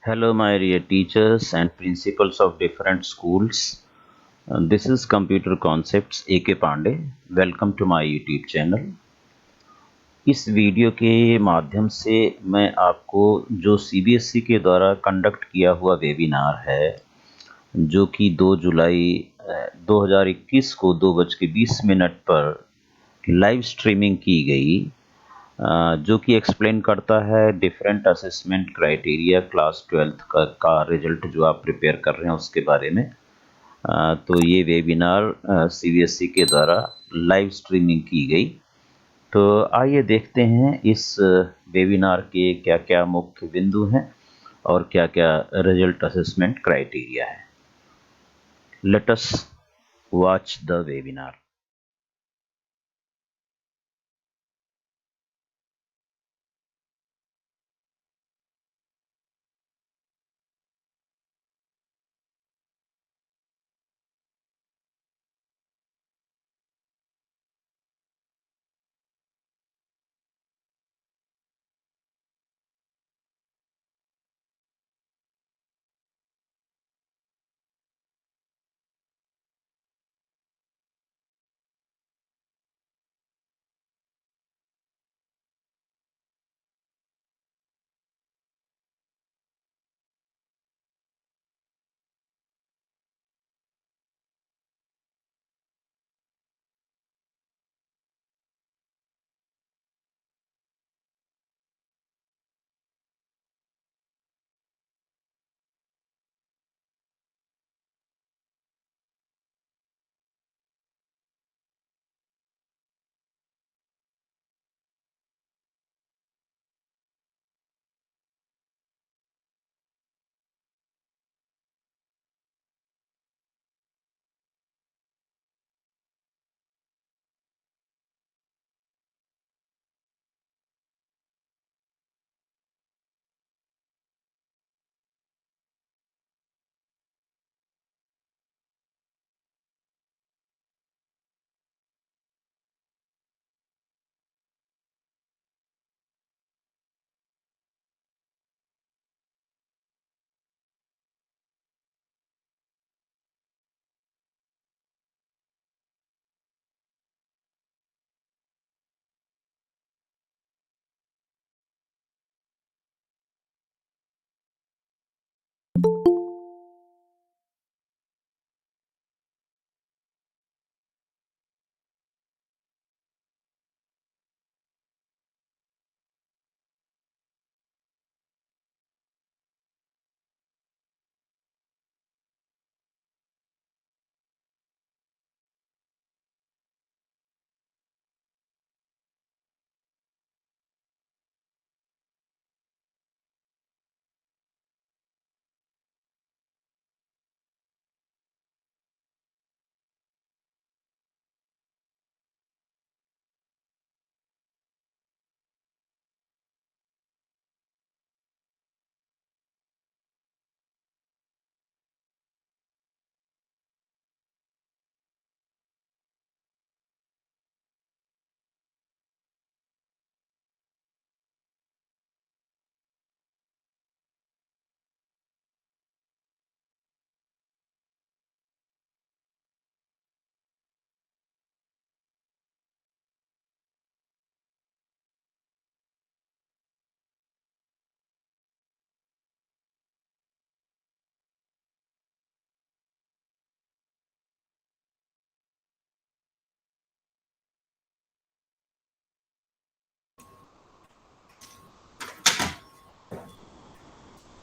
Hello, my dear teachers and principals of different schools. This is Computer Concepts A.K. Pandey. Welcome to my YouTube channel. इस video के माध्यम से मैं आपको जो सीबीएसई के द्वारा कंडक्ट किया हुआ वेबिनार है, जो कि 2 जुलाई 2021 को 2:20 पर लाइव स्ट्रीमिंग की गई, जो कि एक्सप्लेन करता है different assessment criteria class 12th का रिजल्ट जो आप प्रिपेयर कर रहे हैं उसके बारे में। तो ये वेबिनार सीबीएसई के द्वारा लाइव स्ट्रीमिंग की गई। तो आइए देखते हैं इस वेबिनार के क्या-क्या मुख्य बिंदु हैं और क्या-क्या रिजल्ट असेसमेंट क्राइटेरिया है। Let us watch the webinar.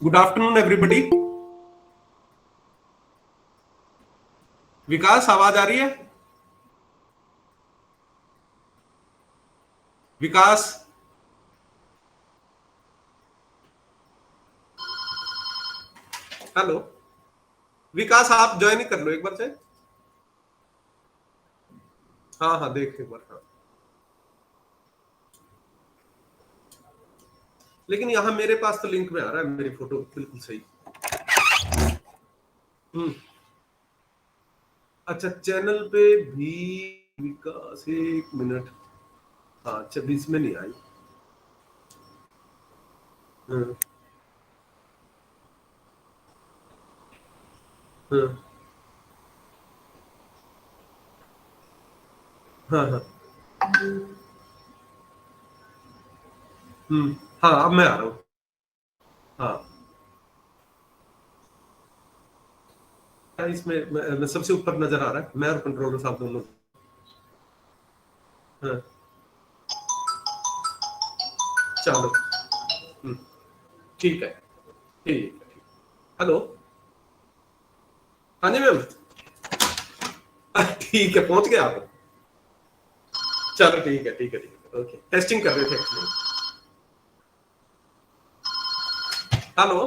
Good afternoon everybody. Vikas, आवाज आ रही है? विकास, हेलो। विकास, आप ज्वाइन कर लो एक बार से। हाँ हाँ, देख एक बार। हाँ, लेकिन यहाँ मेरे पास तो लिंक में आ रहा है, मेरी फोटो बिल्कुल सही। हम्म। अच्छा, चैनल पे भी विकास, एक मिनट। हाँ, 26 में नहीं आई। हाँ, हाँ हाँ हाँ। हम्म। हाँ अब मैं आ रहा हूँ। हाँ इसमें मैं सबसे ऊपर नजर आ रहा है, मैं और कंट्रोलर साहब दोनों। हाँ चलो। हम्म, ठीक है ठीक है। हेलो। हाँ जी मैम। ठीक है पहुंच गए आप। चलो ठीक है ओके, टेस्टिंग कर रहे थे actually. Hello.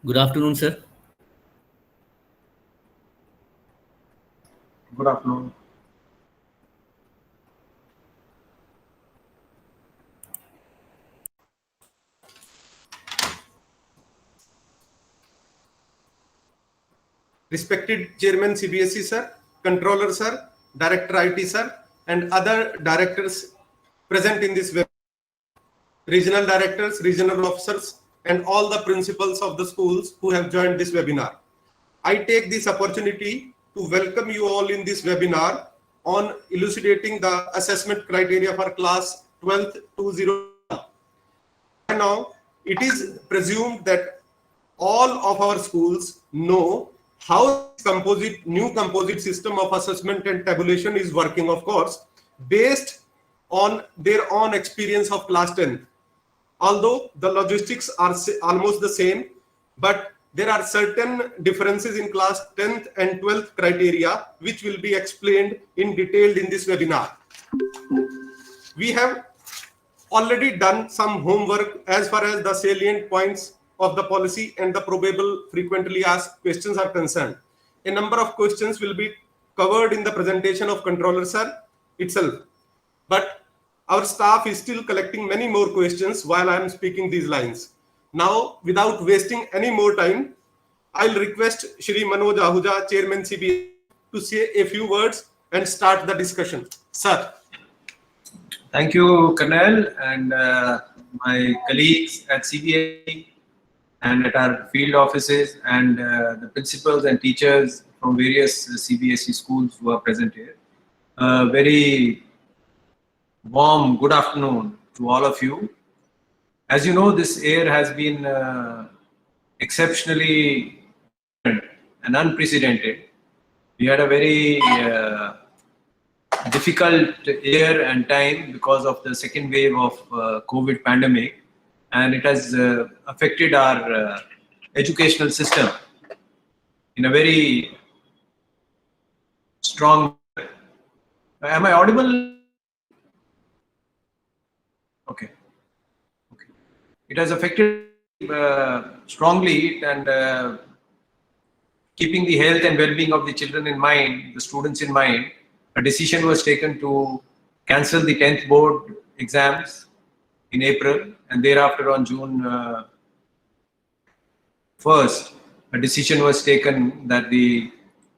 Good afternoon, sir. Good afternoon. Respected Chairman CBSE sir, Controller sir, Director IT sir, and other directors present in this web, regional directors, regional officers, and all the principals of the schools who have joined this webinar. I take this opportunity to welcome you all in this webinar on elucidating the assessment criteria for class 12th 201. Now, it is presumed that all of our schools know how new composite system of assessment and tabulation is working, of course, based on their own experience of class 10th. Although the logistics are almost the same, but there are certain differences in class 10th and 12th criteria, which will be explained in detail in this webinar. We have already done some homework as far as the salient points of the policy and the probable frequently asked questions are concerned. A number of questions will be covered in the presentation of Controller Sir itself. But our staff is still collecting many more questions while I am speaking these lines. Now, without wasting any more time, I'll request Shri Manoj Ahuja, Chairman CBSE, to say a few words and start the discussion. Sir. Thank you, Colonel, and my colleagues at CBSE and at our field offices, and the principals and teachers from various CBSE schools who are present here. Very warm good afternoon to all of you. As you know, this year has been exceptionally and unprecedented. We had a very difficult year and time because of the second wave of COVID pandemic, and it has affected our educational system in a very strong. Am I audible? Okay. It has affected strongly, and keeping the health and well-being of the children in mind, the students in mind, a decision was taken to cancel the 10th board exams in April, and thereafter on June 1st, a decision was taken that the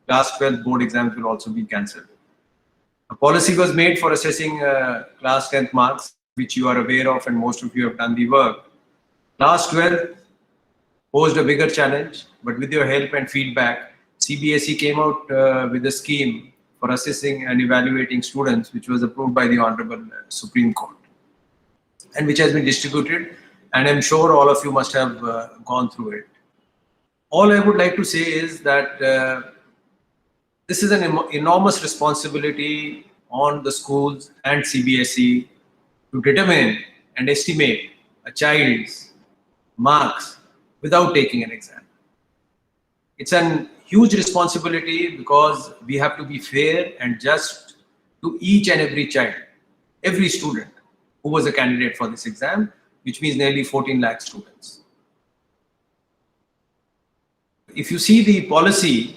class 12th board exams will also be cancelled. A policy was made for assessing class 10th marks, which you are aware of, and most of you have done the work. Class 12th posed a bigger challenge, but with your help and feedback, CBSE came out with a scheme for assessing and evaluating students, which was approved by the Honorable Supreme Court, and which has been distributed, and I'm sure all of you must have gone through it. All I would like to say is that this is an enormous responsibility on the schools and CBSE to determine and estimate a child's marks without taking an exam. It's a huge responsibility because we have to be fair and just to each and every child, every student who was a candidate for this exam, which means nearly 14 lakh students. If you see the policy,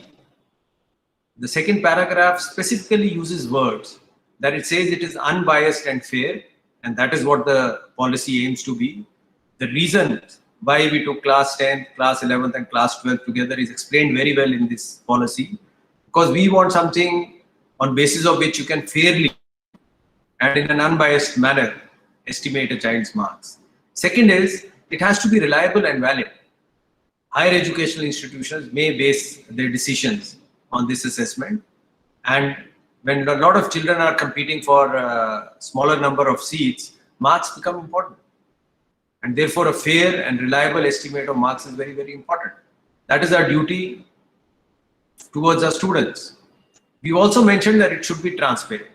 the second paragraph specifically uses words that it says it is unbiased and fair, and that is what the policy aims to be. The reason why we took class 10th, class 11th and class 12th together is explained very well in this policy, because we want something on basis of which you can fairly and in an unbiased manner estimate a child's marks. Second is, it has to be reliable and valid. Higher educational institutions may base their decisions on this assessment, and when a lot of children are competing for a smaller number of seats, marks become important. And therefore, a fair and reliable estimate of marks is very, very important. That is our duty towards our students. We also mentioned that it should be transparent.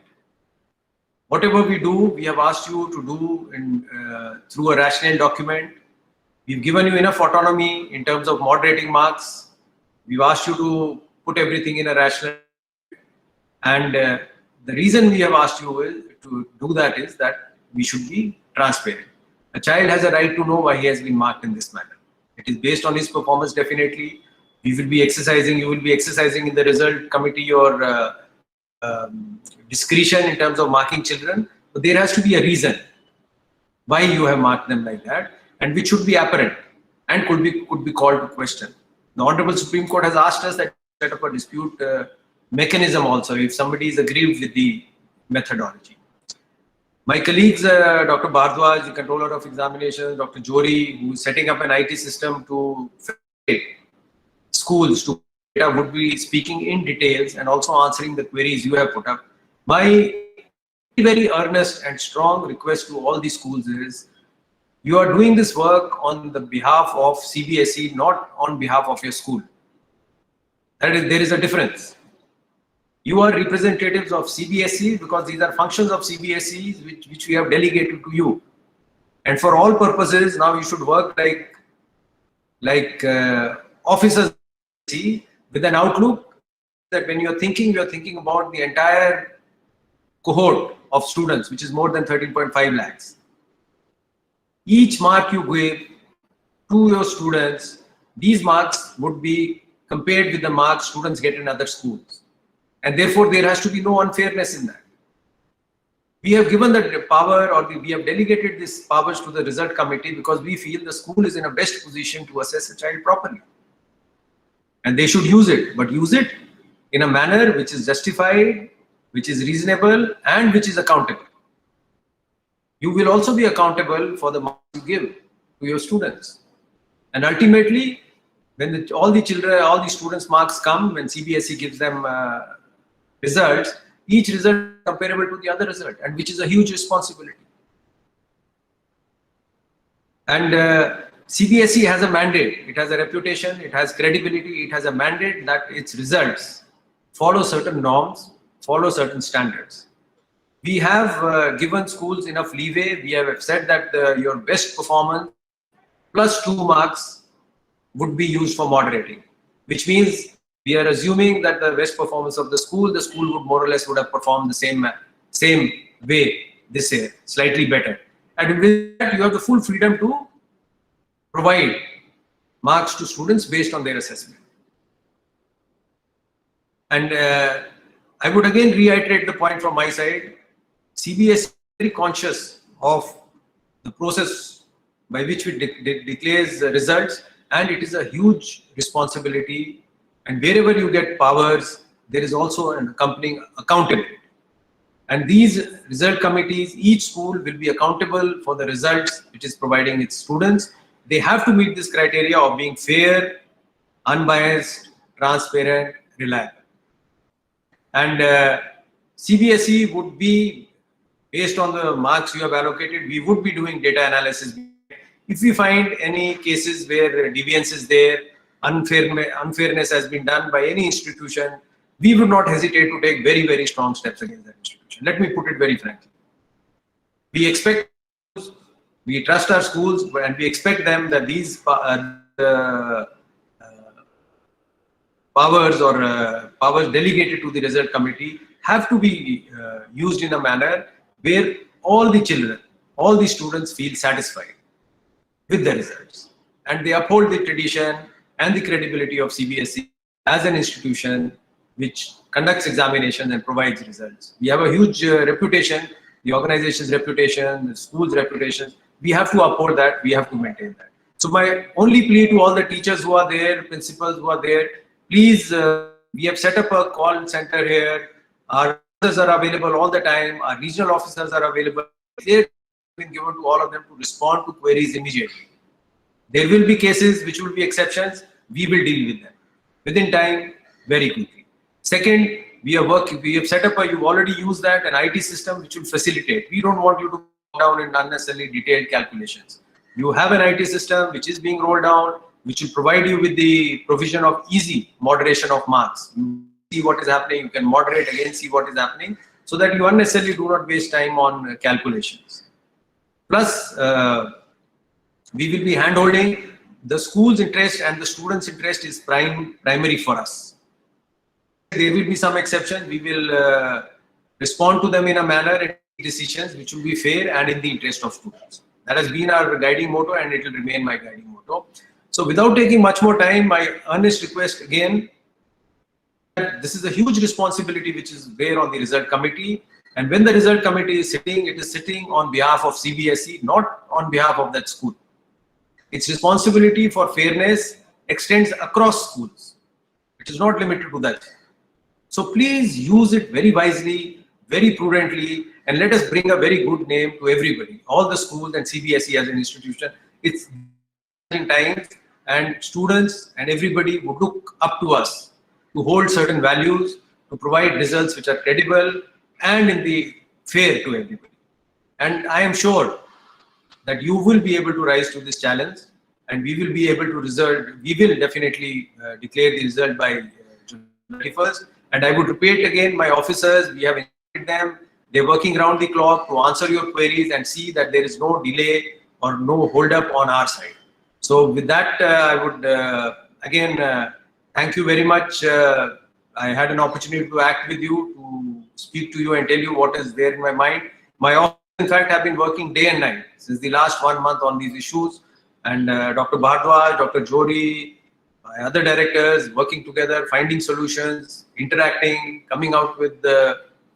Whatever we do, we have asked you to do through a rational document. We've given you enough autonomy in terms of moderating marks. We've asked you to put everything in a rational. And the reason we have asked you to do that is that we should be transparent. A child has a right to know why he has been marked in this manner. It is based on his performance, definitely. We will be exercising, you will be exercising in the result committee your discretion in terms of marking children. But there has to be a reason why you have marked them like that, and which should be apparent and could be called to question. The Honorable Supreme Court has asked us that set up a dispute mechanism also if somebody is aggrieved with the methodology. My colleagues, Dr. Bhardwaj, the Controller of Examinations, Dr. Jori, who is setting up an IT system to facilitate schools to data, would be speaking in details and also answering the queries you have put up. My very earnest and strong request to all the schools is, you are doing this work on the behalf of CBSE, not on behalf of your school. There is a difference. You are representatives of CBSE because these are functions of CBSE which we have delegated to you. And for all purposes, now you should work like officers with an outlook that when you're thinking about the entire cohort of students, which is more than 13.5 lakhs. Each mark you give to your students, these marks would be compared with the marks students get in other schools. And therefore, there has to be no unfairness in that. We have given the power, or we have delegated these powers to the result committee because we feel the school is in a best position to assess a child properly. And they should use it, but use it in a manner which is justified, which is reasonable, and which is accountable. You will also be accountable for the marks you give to your students. And ultimately, when all the students' marks come, when CBSE gives them results, each result is comparable to the other result, and which is a huge responsibility. And CBSE has a mandate, it has a reputation, it has credibility, it has a mandate that its results follow certain norms, follow certain standards. We have given schools enough leeway. We have said that your best performance plus 2 marks would be used for moderating, which means we are assuming that the best performance of the school would more or less would have performed the same way this year, slightly better. And with that, you have the full freedom to provide marks to students based on their assessment. And I would again reiterate the point from my side. CBSE is very conscious of the process by which we declares the results, and it is a huge responsibility. And wherever you get powers, there is also an accompanying accountability. And these result committees, each school will be accountable for the results which is providing its students. They have to meet this criteria of being fair, unbiased, transparent, reliable. And CBSE would be, based on the marks you have allocated, we would be doing data analysis. If we find any cases where deviance is there, unfairness has been done by any institution, we would not hesitate to take very, very strong steps against that institution. Let me put it very frankly. We trust our schools, and we expect them that these powers or powers delegated to the result committee have to be used in a manner where all the children, all the students feel satisfied with the results, and they uphold the tradition and the credibility of CBSE as an institution which conducts examinations and provides results. We have a huge reputation, the organization's reputation, the school's reputation. We have to uphold that, we have to maintain that. So my only plea to all the teachers who are there, principals who are there, please, we have set up a call center here. Our officers are available all the time. Our regional officers are available. They've been given to all of them to respond to queries immediately. There will be cases which will be exceptions. We will deal with them within time, very quickly. Second, we have set up you've already used that, an IT system which will facilitate. We don't want you to go down in unnecessarily detailed calculations. You have an IT system which is being rolled down, which will provide you with the provision of easy moderation of marks. You see what is happening, you can moderate again, see what is happening, so that you unnecessarily do not waste time on calculations. Plus, we will be hand-holding. The school's interest and the student's interest is primary for us. There will be some exceptions. We will respond to them in a manner and decisions which will be fair and in the interest of students. That has been our guiding motto, and it will remain my guiding motto. So without taking much more time, my earnest request again, this is a huge responsibility which is there on the result committee. And when the result committee is sitting, it is sitting on behalf of CBSE, not on behalf of that school. Its responsibility for fairness extends across schools. It is not limited to that. So please use it very wisely, very prudently, and let us bring a very good name to everybody, all the schools and CBSE as an institution. It's in times, and students and everybody would look up to us to hold certain values, to provide results which are credible and in the fair to everybody. And I am sure that you will be able to rise to this challenge, and we will be able to we will definitely declare the result by June 31st. And I would repeat again, my officers, we have invited them, they're working around the clock to answer your queries and see that there is no delay or no hold up on our side. So with that, I would again thank you very much. I had an opportunity to act with you, to speak to you and tell you what is there in my mind. My office, in fact, have been working day and night since the last 1 month on these issues. And Dr. Bhardwaj, Dr. Jori, my other directors working together, finding solutions, interacting, coming out with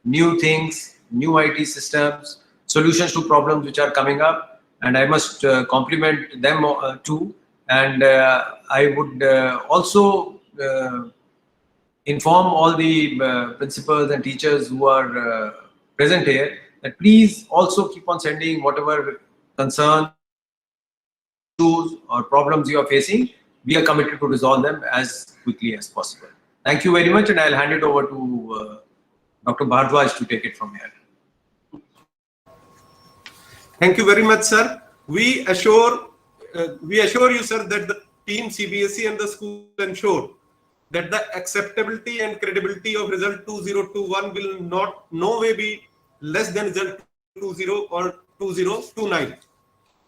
new things, new IT systems, solutions to problems which are coming up. And I must compliment them too. And I would also inform all the principals and teachers who are present here that please also keep on sending whatever concerns, issues or problems you are facing. We are committed to resolve them as quickly as possible. Thank you very much, and I'll hand it over to Dr. Bhardwaj to take it from here. Thank you very much, sir. We assure you, sir, that the team CBSE and the school ensure that the acceptability and credibility of result 2021 will not no way be less than result 20 or 2029.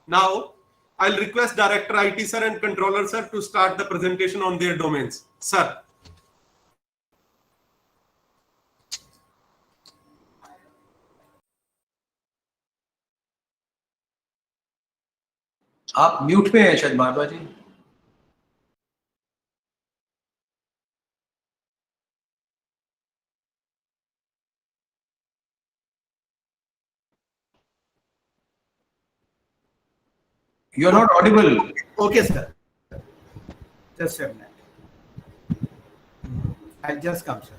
Now, I'll request Director IT sir and Controller sir to start the presentation on their domains. Sir. आप mute पे हैं शायद भारद्वाज जी. You are not audible. Okay, sir. Just a minute. I'll just come, sir.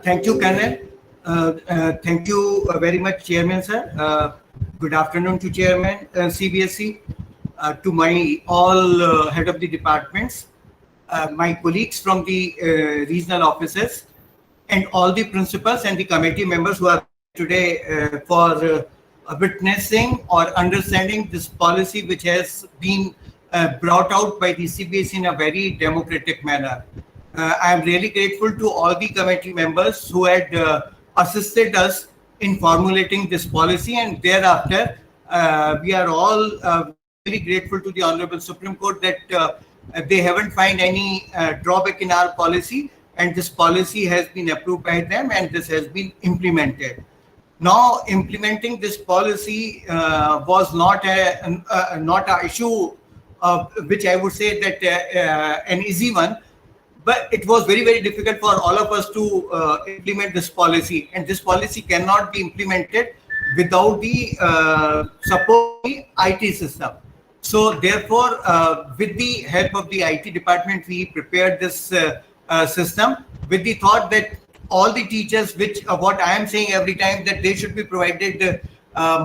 Thank you, Colonel. Thank you very much, Chairman, sir. Good afternoon to Chairman CBSE, to my all head of the departments, my colleagues from the regional offices, and all the principals and the committee members who are today for witnessing or understanding this policy which has been brought out by the CBSE in a very democratic manner. I am really grateful to all the committee members who had assisted us in formulating this policy, and thereafter we are all very grateful to the Honorable Supreme Court that they haven't found any drawback in our policy, and this policy has been approved by them and this has been implemented. Now, implementing this policy was not a issue which I would say that an easy one, but it was very, very difficult for all of us to implement this policy, and this policy cannot be implemented without the support of the IT system. So therefore, with the help of the IT department, we prepared this system with the thought that all the teachers, which what I am saying every time, that they should be provided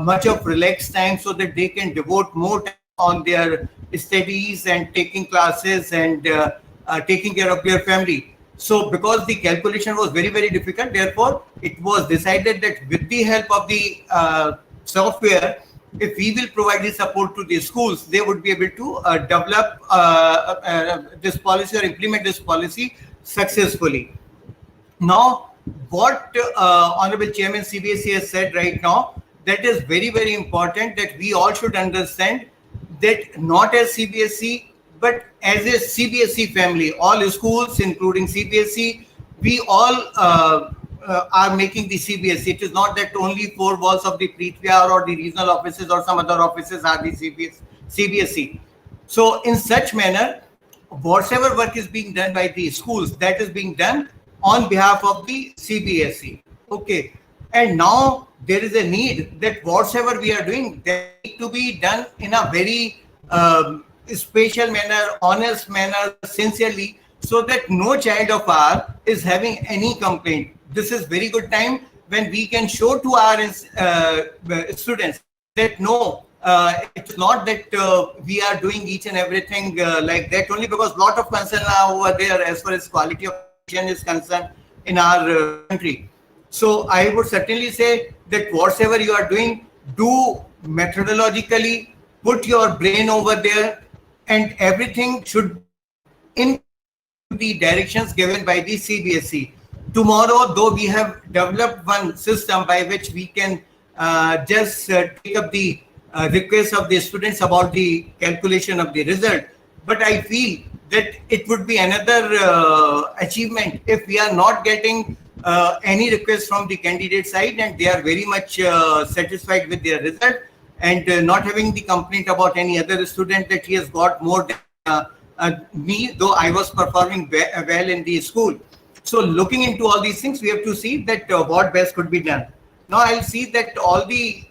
much of relaxed time so that they can devote more time on their studies and taking classes and taking care of their family. So because the calculation was very, very difficult, therefore it was decided that with the help of the software, if we will provide the support to the schools, they would be able to develop this policy or implement this policy successfully. Now, what Honorable Chairman CBSE has said right now, that is very, very important, that we all should understand that not as CBSE, but as a CBSE family, all schools, including CBSE, we all are making the CBSE. It is not that only four walls of the Prithviar or the regional offices or some other offices are the CBSE. So in such manner, whatever work is being done by the schools, that is being done on behalf of the CBSE. Okay. And now there is a need that whatever we are doing, that need to be done in a very special manner, honest manner, sincerely, so that no child of ours is having any complaint. This is very good time when we can show to our students that no, it's not that we are doing each and everything like that only, because a lot of concern are over there as far as quality of education is concerned in our country. So I would certainly say that whatever you are doing, do methodologically, put your brain over there, and everything should in the directions given by the CBSE. Tomorrow, though we have developed one system by which we can just take up the request of the students about the calculation of the result, but I feel that it would be another achievement if we are not getting any request from the candidate side and they are very much satisfied with their result, and not having the complaint about any other student that he has got more than me, though I was performing well in the school. So looking into all these things, we have to see that what best could be done. Now I'll see that all the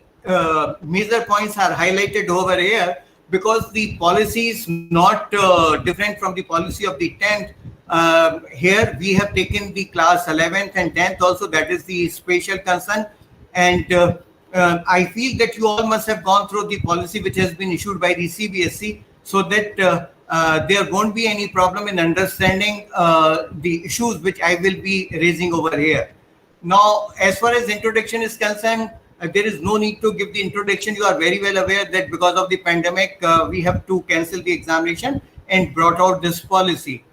major points are highlighted over here, because the policy is not different from the policy of the 10th. Here we have taken the class 11th and 10th also, that is the special concern. And I feel that you all must have gone through the policy which has been issued by the CBSE, so that there won't be any problem in understanding the issues which I will be raising over here. Now, as far as introduction is concerned, there is no need to give the introduction. You are very well aware that because of the pandemic, we have to cancel the examination and brought out this policy.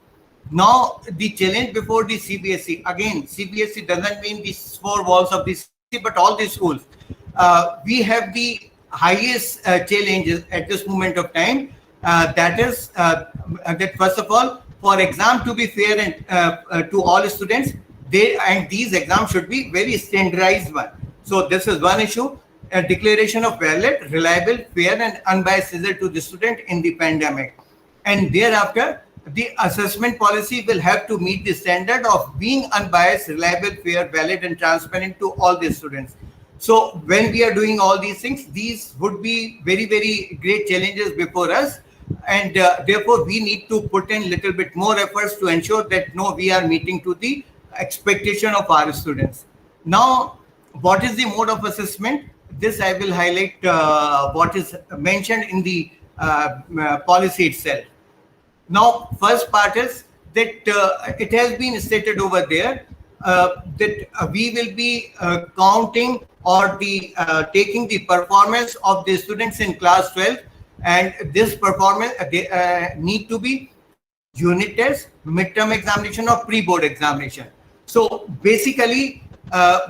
Now, the challenge before the CBSE, again, CBSE doesn't mean these four walls of the CBSE, but all the schools. We have the highest challenges at this moment of time. That is that first of all, for exam to be fair and to all students, these exams should be very standardized one. So this is one issue. A declaration of valid, reliable, fair, and unbiased result to the student in the pandemic. And thereafter, the assessment policy will have to meet the standard of being unbiased, reliable, fair, valid, and transparent to all the students. So when we are doing all these things, these would be very, very great challenges before us. And therefore, we need to put in a little bit more efforts to ensure that no, we are meeting to the expectation of our students. Now, what is the mode of assessment? This I will highlight what is mentioned in the policy itself. Now, first part is that it has been stated over there that we will be counting or taking the performance of the students in class 12, and this performance need to be unit test, midterm examination, or pre-board examination. So basically,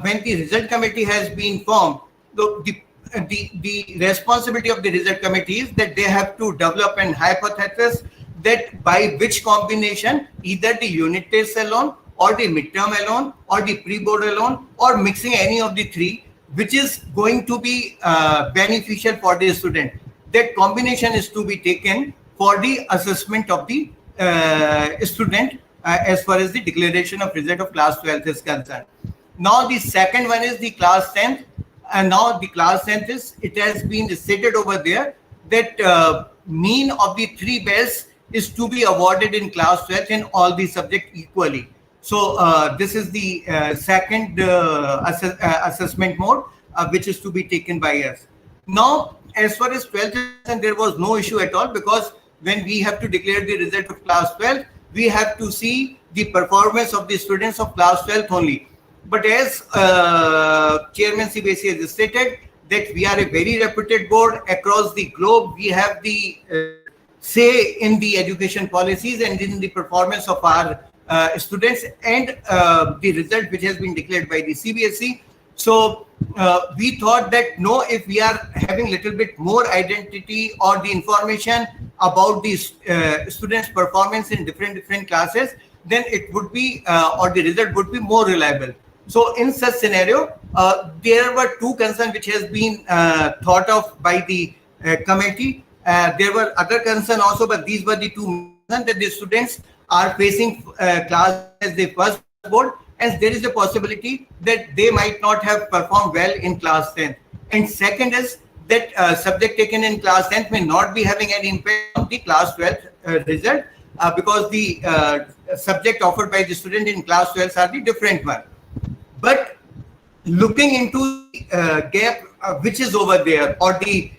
when the result committee has been formed, the responsibility of the result committee is that they have to develop an hypothesis that by which combination, either the unit test alone, or the midterm alone, or the pre-board alone, or mixing any of the three, which is going to be beneficial for the student. That combination is to be taken for the assessment of the student as far as the declaration of result of class 12 is concerned. Now the second one is the class 10th, and now the class 10th is, it has been stated over there that mean of the three bells is to be awarded in class 12 in all the subjects equally. So this is the second assessment mode which is to be taken by us. Now, as far as 12th, and there was no issue at all, because when we have to declare the result of class 12, we have to see the performance of the students of class 12 only. But as Chairman CBSE has stated that we are a very reputed board across the globe, we have the say in the education policies and in the performance of our students and the result which has been declared by the CBSE. So we thought that no, if we are having little bit more identity or the information about the students' performance in different classes, then it would be or the result would be more reliable. So in such scenario, there were two concerns which has been thought of by the committee. There were other concerns also, but these were the two concerns, that the students are facing class as the first board, and there is a possibility that they might not have performed well in class 10th. And second is that subject taken in class 10th may not be having any impact on the class 12th result, because the subject offered by the student in class 12 are the different one. But looking into the gap which is over there, or the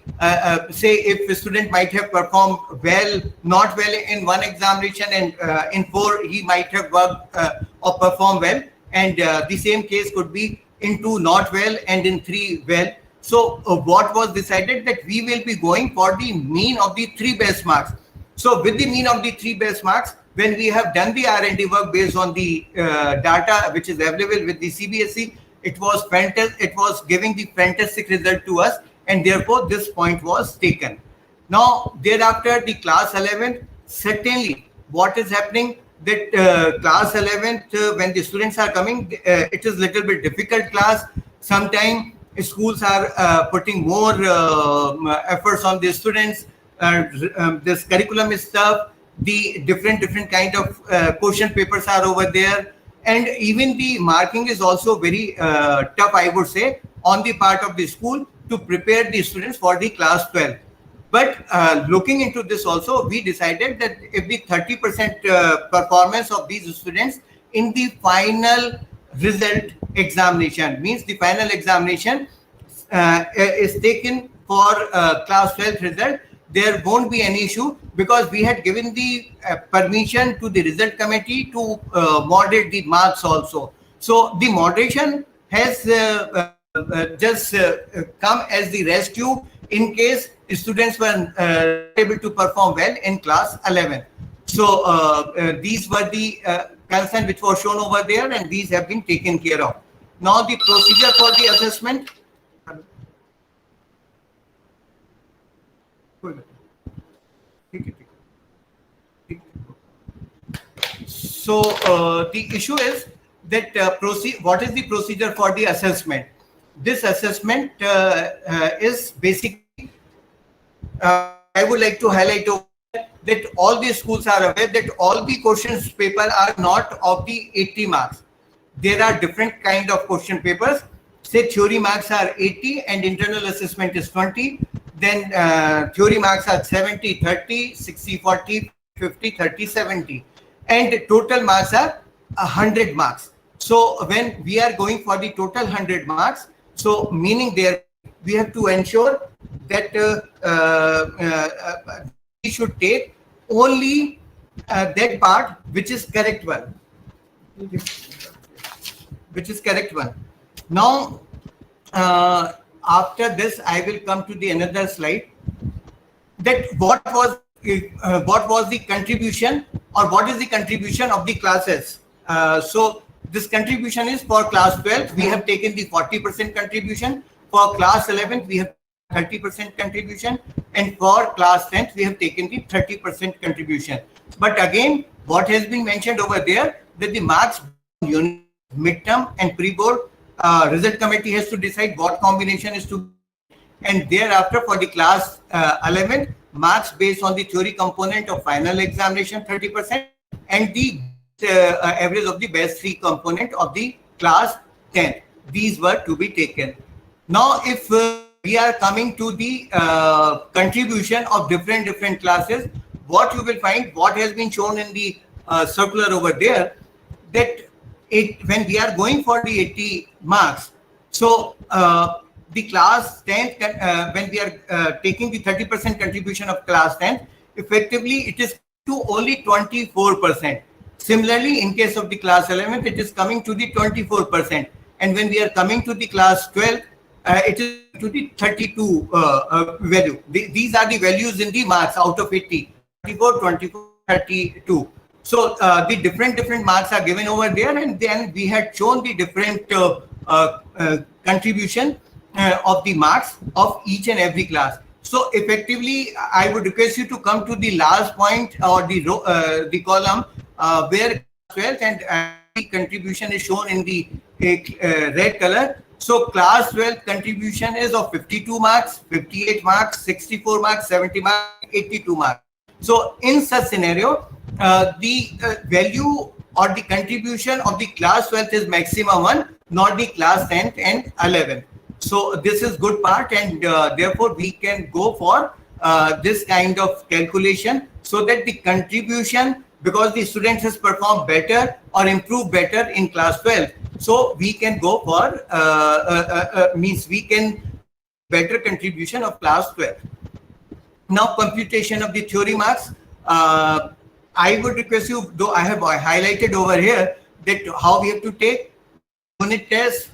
say if a student might have performed well, not well in one examination, and in 4 he might have worked or performed well, and the same case could be in 2 not well and in 3 well. So what was decided, that we will be going for the mean of the 3 best marks. So with the mean of the 3 best marks, when we have done the R&D work based on the data which is available with the CBSE, it was fantastic. It was giving the fantastic result to us, and therefore this point was taken. Now thereafter, the class 11th, certainly what is happening, that class 11th, when the students are coming, it is little bit difficult class. Sometimes schools are putting more efforts on the students. This curriculum is tough. The different kind of question papers are over there, and even the marking is also very tough, I would say, on the part of the school to prepare the students for the class 12. But looking into this also, we decided that if the 30% performance of these students in the final result examination, means the final examination is taken for class 12 result, there won't be any issue, because we had given the permission to the result committee to moderate the marks also. So the moderation has just come as the rescue in case students were able to perform well in class 11. So these were the concerns which were shown over there, and these have been taken care of. Now the procedure for the assessment. So the issue is that what is the procedure for the assessment? This assessment is basically, I would like to highlight that all the schools are aware that all the questions paper are not of the 80 marks. There are different kind of question papers. Say theory marks are 80 and internal assessment is 20. Then theory marks are 70, 30, 60, 40, 50, 30, 70. And total marks are 100 marks. So when we are going for the total 100 marks, so meaning there we have to ensure that we should take only that part which is correct one. Which is correct one. Now, after this, I will come to the another slide. That what was the contribution, or what is the contribution of the classes? So this contribution is for class 12. We have taken the 40% contribution. For class 11, we have 30% contribution, and for class 10th, we have taken the 30% contribution. But again, what has been mentioned over there, that the marks unit, midterm and pre-board, result committee has to decide what combination is to, and thereafter for the class 11, marks based on the theory component of final examination 30%, and the average of the best 3 component of the class 10. These were to be taken. Now, if we are coming to the contribution of different classes, what you will find, what has been shown in the circular over there, that when we are going for the 80 marks, so the class 10th, when we are taking the 30% contribution of class 10th, effectively it is to only 24%. Similarly, in case of the class 11th, it is coming to the 24%. And when we are coming to the class 12, it is to the 32 value. These are the values in the marks out of 80, 24, 24, 32. So the different marks are given over there, and then we had shown the different contribution of the marks of each and every class. So effectively, I would request you to come to the last point or the column where 12th and the contribution is shown in the red color. So class 12 contribution is of 52 marks, 58 marks, 64 marks, 70 marks, 82 marks. So in such scenario, the value or the contribution of the class 12th is maximum 1, not the class 10th and 11th. So this is good part, and therefore we can go for this kind of calculation so that the contribution, because the student has performed better or improved better in class 12, so we can go for means we can better contribution of class 12. Now computation of the theory marks. I would request you, though I have highlighted over here that how we have to take unit test,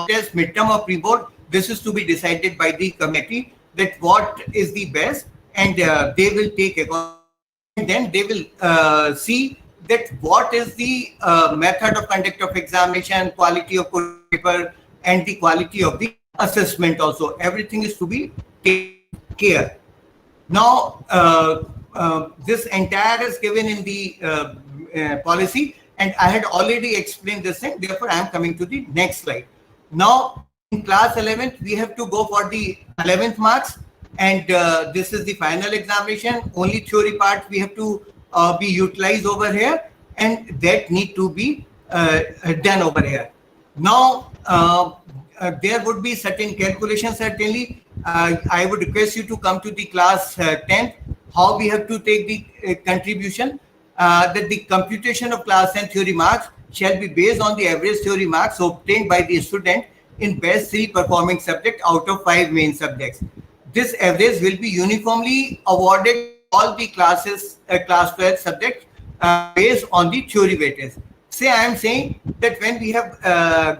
test, midterm or pre-board. This is to be decided by the committee that what is the best, and they will take it. And then they will see that what is the method of conduct of examination, quality of paper, and the quality of the assessment also. Everything is to be taken care. Now, this entire is given in the policy, and I had already explained this thing. Therefore, I am coming to the next slide. Now, in class 11th, we have to go for the 11th marks, and this is the final examination. Only theory part we have to be utilized over here, and that need to be done over here. Now, there would be certain calculations. Certainly, I would request you to come to the class 10th. How we have to take the contribution, that the computation of class 10 theory marks shall be based on the average theory marks obtained by the student in best 3 performing subject out of 5 main subjects. This average will be uniformly awarded all the classes, class 12 subjects based on the theory weightage. Say I am saying that when we have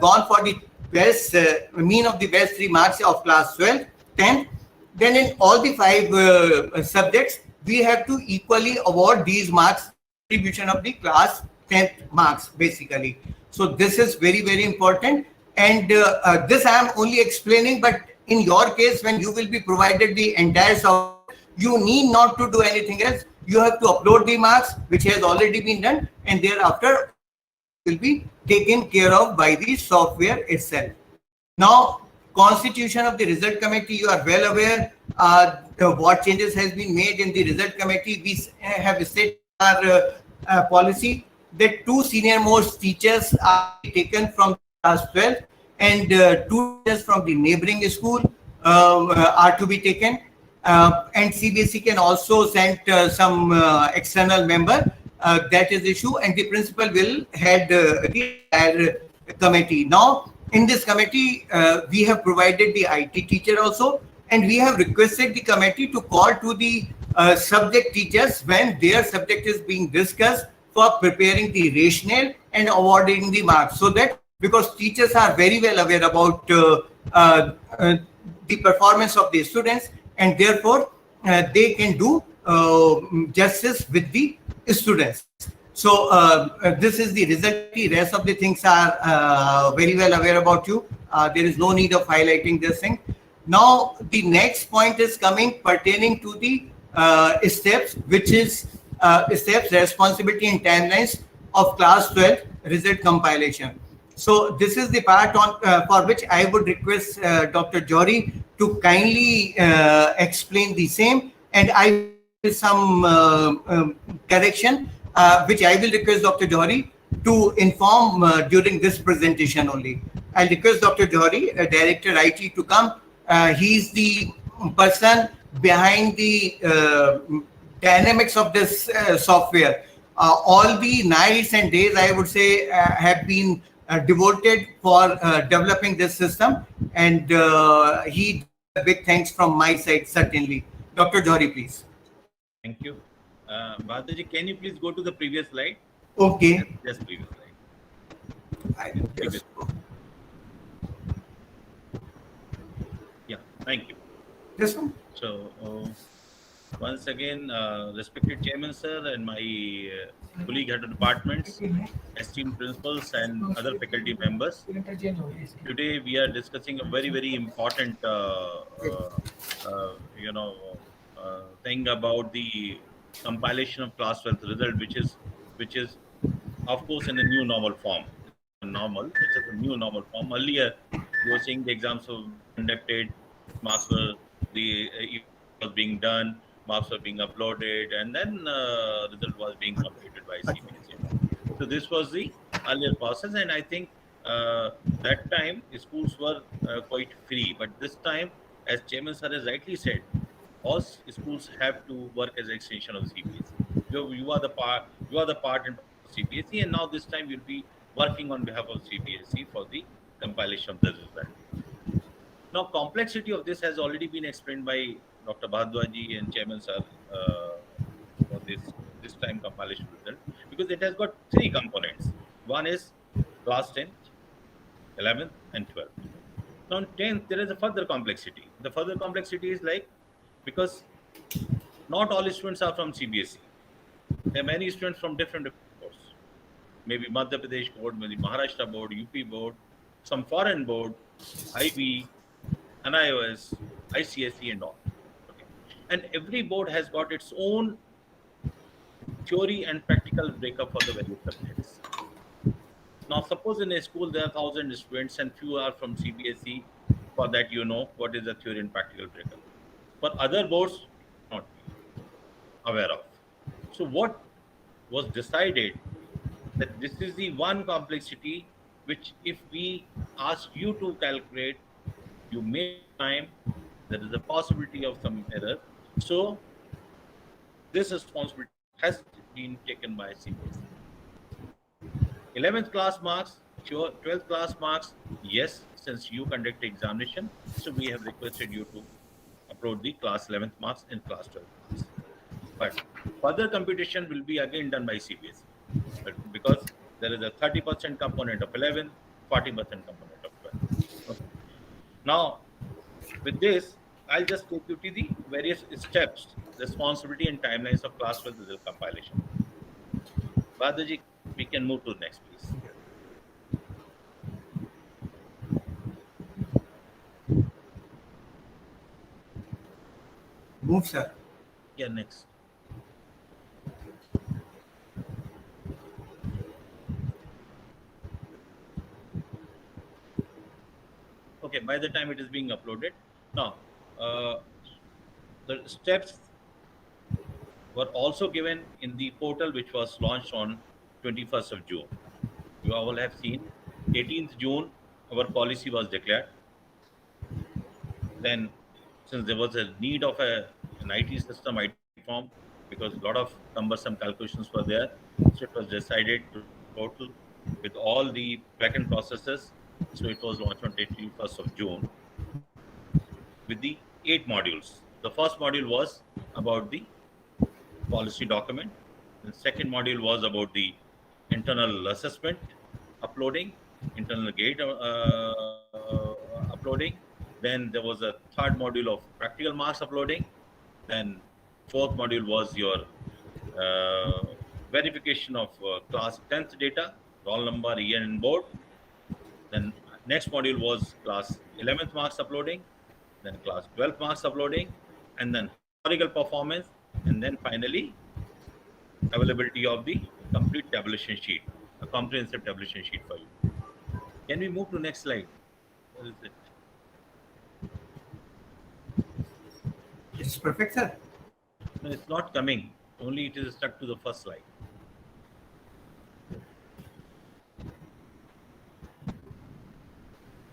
gone for the best mean of the best 3 marks of class 12, 10, then in all the 5 subjects, we have to equally award these marks, contribution of the class 10th marks basically. So this is very, very important. And this I am only explaining, but in your case, when you will be provided the entire software, you need not to do anything else. You have to upload the marks, which has already been done, and thereafter will be taken care of by the software itself. Now, constitution of the result committee, you are well aware what changes has been made in the result committee. We have stated our policy that 2 senior most teachers are taken from class 12 and 2 teachers from the neighboring school are to be taken. And CBSE can also send some external member. That is the issue, and the principal will head the committee. Now, in this committee, we have provided the IT teacher also, and we have requested the committee to call to the subject teachers when their subject is being discussed for preparing the rationale and awarding the marks. So that, because teachers are very well aware about the performance of the students, and therefore they can do justice with the students. So this is the result. The rest of the things are very well aware about you. There is no need of highlighting this thing. Now the next point is coming pertaining to the steps, which is steps, responsibility and timelines of class 12 result compilation. So this is the part on for which I would request Dr. Johri to kindly explain the same, and I will some correction which I will request Dr. Johri to inform during this presentation only. I'll request Dr. Johri, Director IT, to come. He is the person behind the dynamics of this software. All the nights and days, I would say, have been devoted for developing this system, and he big thanks from my side, certainly. Dr. Johri, please. Thank you. Bhadurji, can you please go to the previous slide? Okay. Just previous slide. Yeah, thank you. This one? So, Once again, respected Chairman Sir and my colleague head of departments, esteemed principals and other faculty members. Today we are discussing a very, very important, thing about the compilation of class 12th result, which is of course in a new normal form. Normal, it is a new normal form. Earlier, you were saying the exams were conducted, marks were was being done, marks were being uploaded, and then result was being completed by CBSE. So this was the earlier process, and I think that time schools were quite free. But this time, as Chairman Sir has rightly said, all schools have to work as an extension of CBSE. You are the part. You are the part in CBSE, and now this time you'll be working on behalf of CBSE for the compilation of the result. Now, complexity of this has already been explained by Dr. Bhardwaj and Chairman Sir for this time compilation result, because it has got three components. One is class 10th, 11th, and 12th. Now, in 10th, there is a further complexity. The further complexity is like, because not all students are from CBSE. There are many students from different boards. Maybe Madhya Pradesh board, maybe Maharashtra board, UP board, some foreign board, IB, NIOS, ICSE, and all. Okay. And every board has got its own theory and practical breakup for the various subjects. Now, suppose in a school there are 1,000 students and few are from CBSE. For that, you know what is the theory and practical breakup. For other boards, not aware of. So, what was decided that this is the one complexity which, if we ask you to calculate, you may time there is a possibility of some error. So, this responsibility has been taken by CBSE. 11th class marks, 12th class marks, yes, since you conduct examination, so we have requested you to upload the class 11th marks and class 12th marks. But further computation will be again done by CBSE, but because there is a 30% component of 11, 40% component of 12. Okay. Now, with this, I'll just take you to the various steps, responsibility and timelines of class 12 result compilation. Bhadaji, we can move to the next, please. Move, sir. Yeah, next. Okay, by the time it is being uploaded. Now, the steps were also given in the portal which was launched on 21st of June. You all have seen 18th June, our policy was declared. Then, since there was a need of an IT system, IT form, because a lot of cumbersome calculations were there, so it was decided to portal with all the backend processes. So it was launched on 21st of June with the 8 modules. The first module was about the policy document. The second module was about the internal assessment uploading, internal gate uploading. Then there was a third module of practical marks uploading. Then fourth module was your verification of class 10th data, roll number, year, and board. Then next module was class 11th marks uploading, then class 12th marks uploading, and then historical performance, and then finally availability of the complete tabulation sheet, a comprehensive tabulation sheet for you. Can we move to next slide? What is it? It's perfect, sir. No, it's not coming. Only it is stuck to the first slide.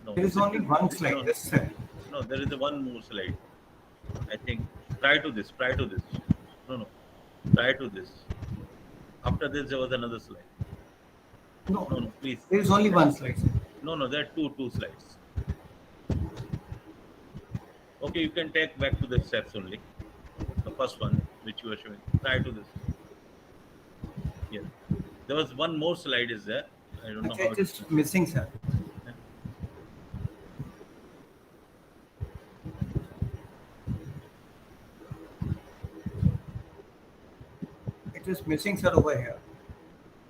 No, There is only one slide. No. Yes, sir. No, there is a one more slide. I think prior to this. No. Prior to this. After this, there was another slide. No, No, please. there is only one slide, sir. No, there are two slides. Okay, you can take back to the steps only. The first one, which you were showing prior to this. Yes. There was one more slide is there. I don't know how It is missing, sir. It is missing, sir, over here.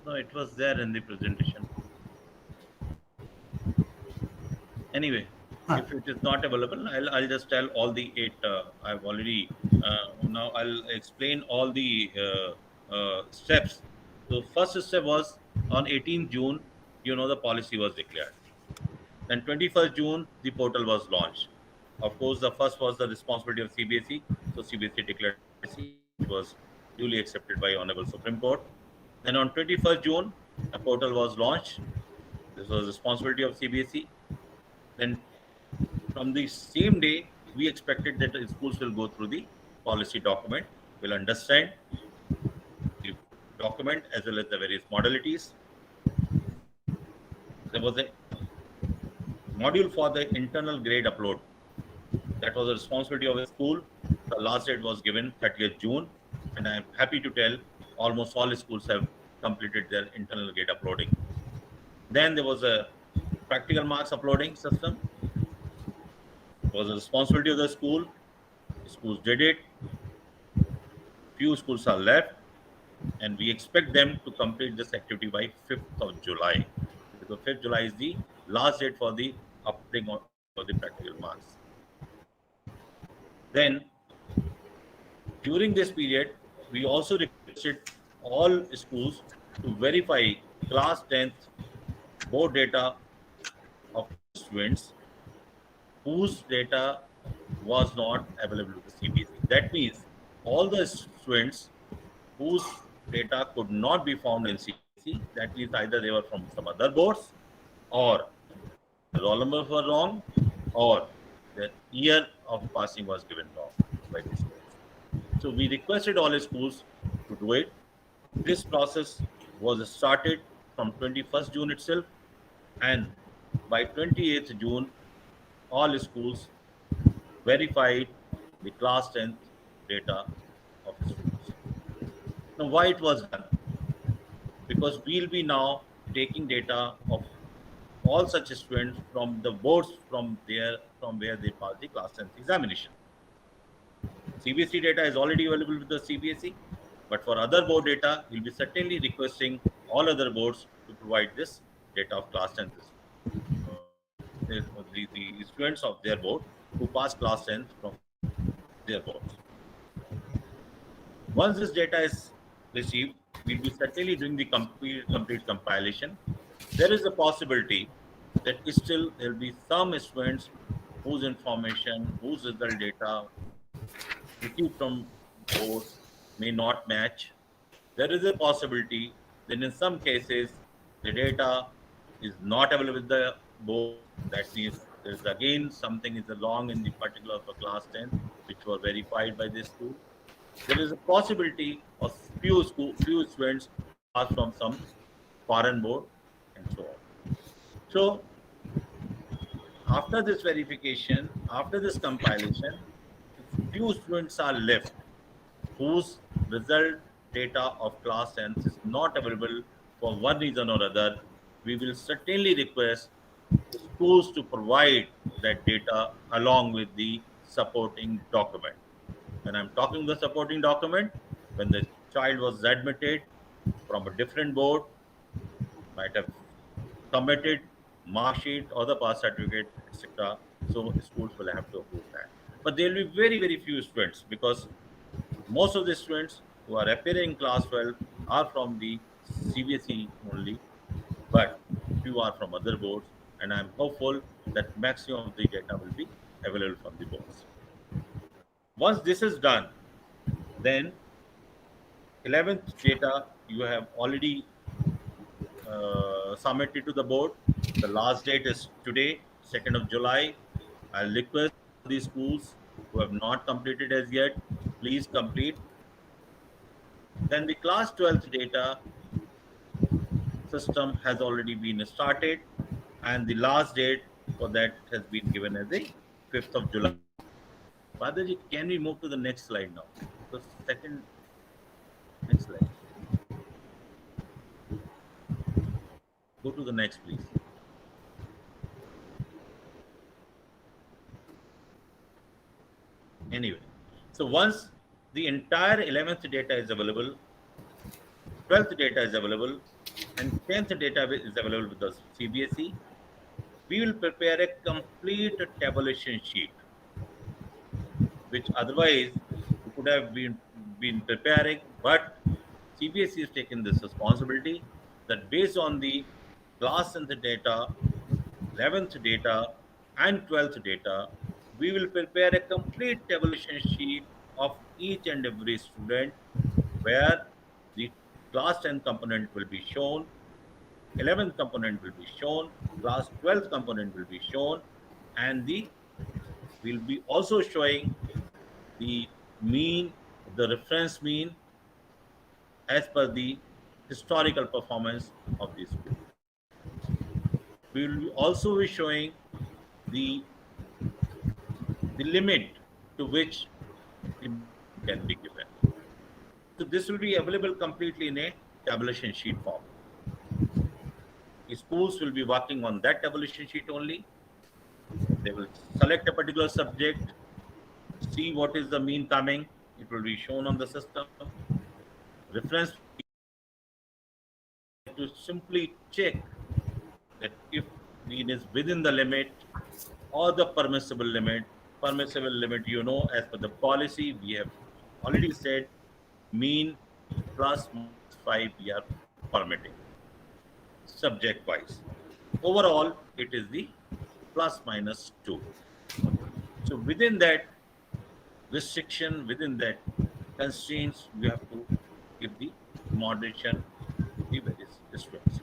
No, it was there in the presentation. Anyway, Huh. if it is not available, I'll just tell all the eight. I've already now I'll explain all the steps. So first step was on 18th June. The policy was declared. Then 21st June, the portal was launched. Of course, the first was the responsibility of CBSE. So CBSE declared policy, which was duly accepted by Honorable Supreme Court. Then on 21st June, a portal was launched. This was responsibility of CBSE. Then from the same day, we expected that the schools will go through the policy document, will understand the document as well as the various modalities. There was a module for the internal grade upload. That was the responsibility of a school. The last date was given 30th June, and I am happy to tell almost all schools have completed their internal grade uploading. Then there was a practical marks uploading system. It was the responsibility of the school. Schools did it. Few schools are left, and we expect them to complete this activity by 5th of July. Because 5th July is the last date for the uploading of the practical marks. Then, during this period, we also requested all schools to verify class 10th board data of students whose data was not available to the CBSE. That means all the students whose data could not be found in CBSE, that means either they were from some other boards, or the roll numbers were wrong, or the year of passing was given wrong by the schools. So we requested all schools to do it. This process was started from 21st June itself, and by 28th June, all schools verified the class 10th data of students. Now, why it was done? Because we'll be now taking data of all such students from the boards from where they passed the class 10th examination. CBSE data is already available with the CBSE, but for other board data, we'll be certainly requesting all other boards to provide this data of class 10th. The students of their board who passed class 10th from their boards. Once this data is received, we'll be certainly doing the complete compilation. There is a possibility that still there will be some students whose information, whose result data received from boards may not match. There is a possibility that in some cases the data is not available with the board. That means there is again something is wrong in the particular for class 10, which were verified by the school. There is a possibility of few students pass from some foreign board and so on. So after this verification, after this compilation, few students are left whose result data of class 10 is not available for one reason or other. We will certainly request the schools to provide that data along with the supporting document. When I'm talking the supporting document, when the child was admitted from a different board, might have submitted mark sheet or the pass certificate, etc. So schools will have to approve that. But there will be very, very few students because most of the students who are appearing in class 12 are from the CBSE only, but few are from other boards, and I'm hopeful that maximum of the data will be available from the boards. Once this is done, then 11th data you have already submitted to the board. The last date is today, 2nd of July. I'll request these schools who have not completed as yet, please complete. Then the class 12th data system has already been started, and the last date for that has been given as the 5th of July. Badaji, can we move to the next slide now? The next slide. Go to the next, please. Anyway, so once the entire 11th data is available, 12th data is available, and 10th data is available with the CBSE. We will prepare a complete tabulation sheet, which otherwise we could have been preparing, but CBSE has taken this responsibility that based on the class and the data, 11th data, and 12th data, we will prepare a complete tabulation sheet of each and every student where the class 10 component will be shown, 11th component will be shown, class 12th component will be shown, and the we'll be also showing the mean, the reference mean as per the historical performance of the school. We will also be showing the limit to which it can be given. So this will be available completely in a tabulation sheet form. The schools will be working on that tabulation sheet only. They will select a particular subject, see what is the mean coming. It will be shown on the system. Reference to simply check that if mean is within the limit or the permissible limit. Permissible limit, as per the policy, we have already said mean plus minus 5 we are permitting subject wise. Overall, it is the plus minus 2. So within that restriction, within that constraints, we have to give the moderation to the various students.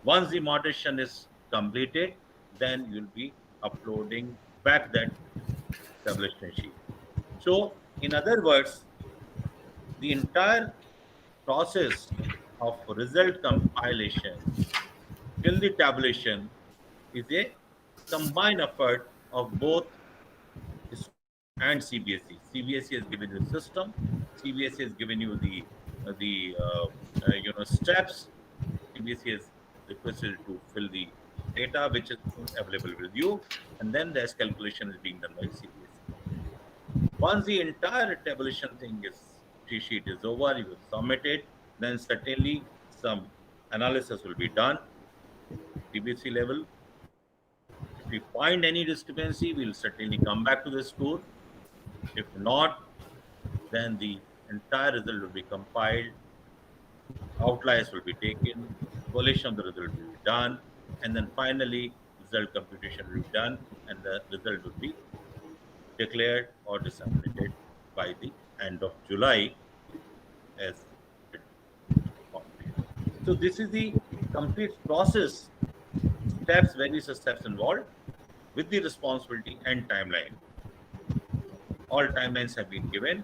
Once the moderation is completed, then you'll be uploading back that tabulation sheet. So, in other words, the entire process of result compilation till the tabulation is a combined effort of both and CBSE. CBSE has given you the system. CBSE has given you the steps. CBSE has requested to fill the data which is available with you, and then this calculation is being done by CBSE. Once the entire tabulation thing is sheet is over, you will submit it. Then certainly some analysis will be done. CBSE level. If we find any discrepancy, we will certainly come back to the school. If not, then the entire result will be compiled, outliers will be taken, collation of the result will be done, and then finally result computation will be done, and the result will be declared or disseminated by the end of July as so this is the complete process, steps, various steps involved with the responsibility and timeline. All timelines have been given.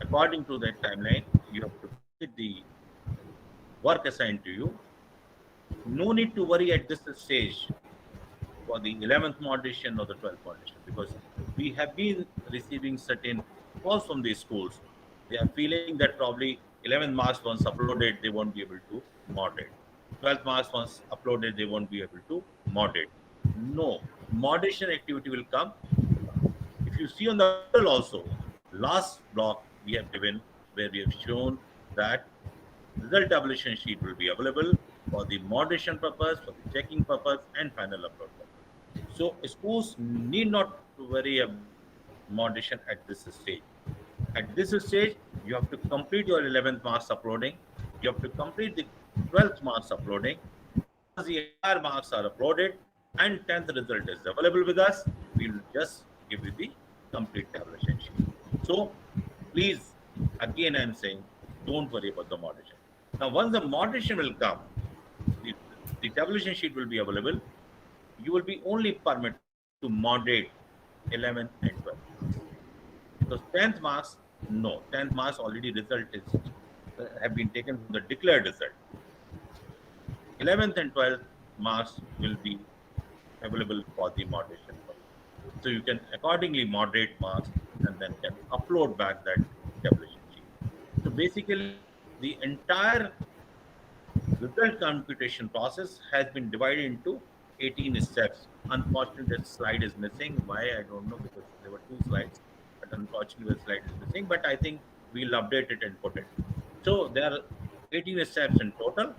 According to that timeline, you have to complete the work assigned to you. No need to worry at this stage for the 11th moderation or the 12th moderation, because we have been receiving certain calls from these schools. They are feeling that probably 11 marks once uploaded, they won't be able to moderate. 12 marks once uploaded, they won't be able to moderate. No, moderation activity will come. If you see on the middle also, last block we have given where we have shown that result tabulation sheet will be available for the moderation purpose, for the checking purpose, and final upload purpose. So schools need not to worry about moderation at this stage. At this stage, you have to complete your 11th marks uploading. You have to complete the 12th marks uploading. Once the entire marks are uploaded and 10th result is available with us, we will just give you the complete tabulation sheet. So please, again I am saying, don't worry about the moderation. Now once the moderation will come, the tabulation sheet will be available. You will be only permitted to moderate 11th and 12th. Because 10th marks, no. 10th marks already result is have been taken from the declared result. 11th and 12th marks will be available for the moderation. So you can accordingly moderate marks and then can upload back that tabulation sheet. So basically, the entire result computation process has been divided into 18 steps. Unfortunately, that slide is missing. Why? I don't know, because there were 2 slides. But unfortunately, the slide is missing. But I think we'll update it and put it. So there are 18 steps in total.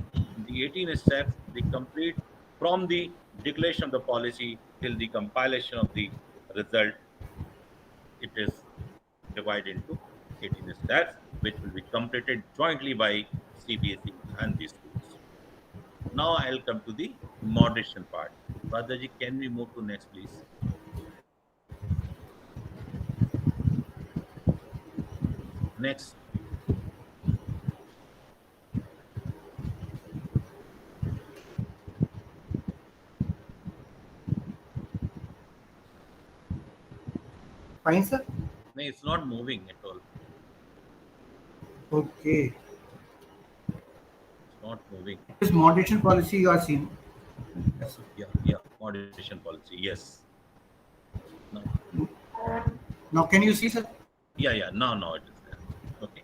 The 18 steps they complete from the declaration of the policy till the compilation of the result. It is divided into 18 steps, which will be completed jointly by CBSE and the schools. Now I'll come to the moderation part. Badaji, can we move to next, please? Next. Fine, sir. No, it's not moving at all. Okay. It's not moving. This moderation policy you are seeing. Yes, sir. Yeah. Moderation policy. Yes. No. Now, can you see, sir? Yeah. Now it is there. Okay.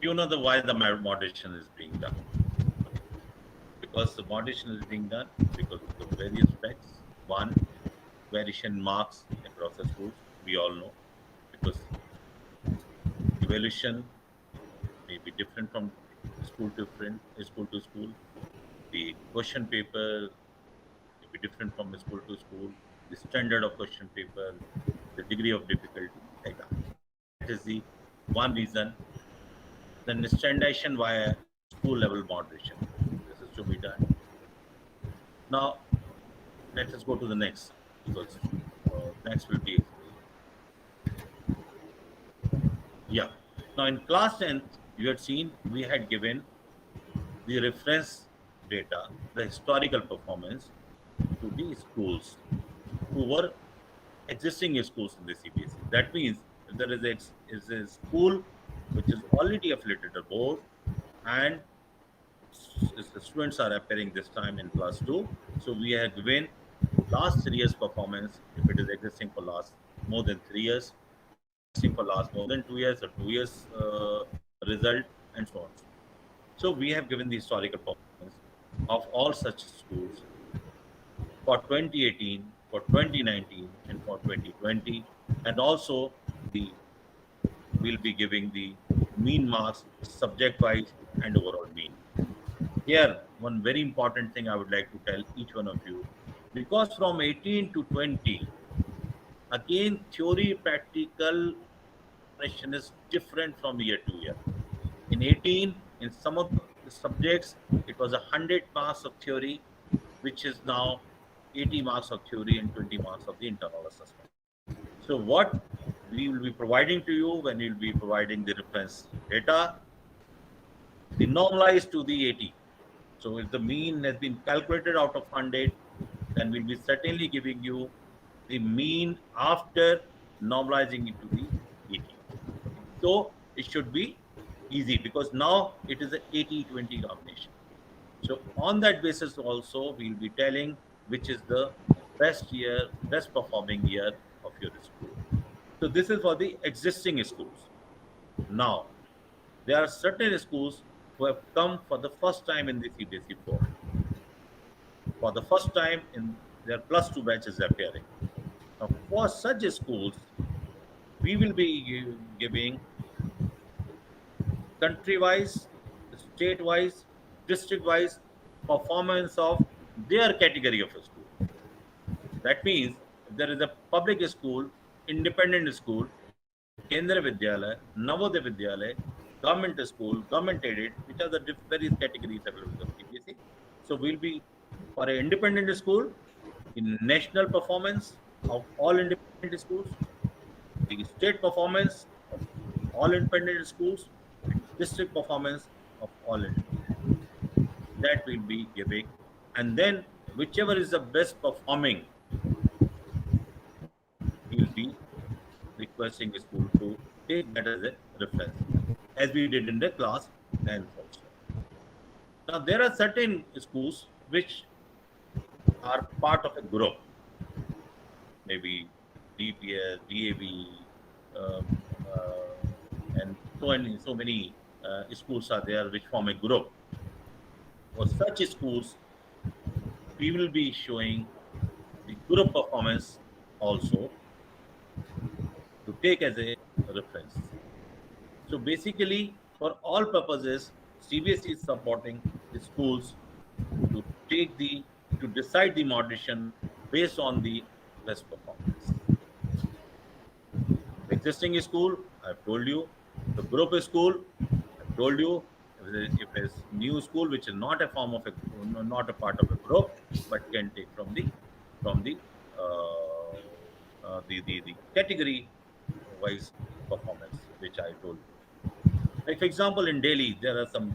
You know why the moderation is being done. Because the moderation is being done because of the various facts. One, variation in marks across the schools. We all know because evaluation may be different from school to school. The question paper may be different from school to school. The standard of question paper, the degree of difficulty, like that. That is the one reason. Then the standardization via school level moderation. This is to be done. Now, let us go to the next because next will be. Yeah. Now, in class 10th, you had seen we had given the reference data, the historical performance to the schools who were existing schools in the CBSE. That means if there is a school which is already affiliated to board and the students are appearing this time in class 2, so we have given last 3 years performance if it is existing for last more than 3 years, existing for last more than 2 years or 2 years result and so on. So we have given the historical performance of all such schools for 2018, for 2019, and for 2020, and also the we'll be giving the mean marks subject wise and overall mean. Here, one very important thing I would like to tell each one of you, because from 18 to 20, again theory practical preparation is different from year to year. In 18, in some of the subjects, it was 100 marks of theory, which is now 80 marks of theory and 20 marks of the internal assessment. So what we will be providing to you when we will be providing the reference data, the normalized to the 80. So if the mean has been calculated out of 100, then we'll be certainly giving you the mean after normalizing it to the 80. So it should be easy because now it is an 80-20 combination. So on that basis also we'll be telling which is the best performing year of your school. So this is for the existing schools. Now, there are certain schools who have come for the first time in the CBSE board. For the first time in their plus 2 batches appearing. Now, for such schools, we will be giving country-wise, state-wise, district-wise performance of their category of a school. That means if there is a public school, independent school, Kendra Vidyalaya, Navodaya Vidyalaya, government school, government aided, which are the various categories available in CBSE. So we'll be for an independent school in national performance of all independent schools, the state performance of all independent schools, and district performance of all independent. That will be giving, and then whichever is the best performing, we'll be requesting a school to take that as a reference, as we did in the class 10th also. Now, there are certain schools which are part of a group, maybe DPS, DAV, and so many schools are there which form a group. For such schools, we will be showing the group performance also to take as a reference. So basically, for all purposes, CBSE is supporting the schools to decide the moderation based on the best performance. The existing school, I've told you. The group school, I've told you. If it's new school which is not a form of not a part of a group, but can take from the category wise performance, which I told you. Like for example, in Delhi, there are some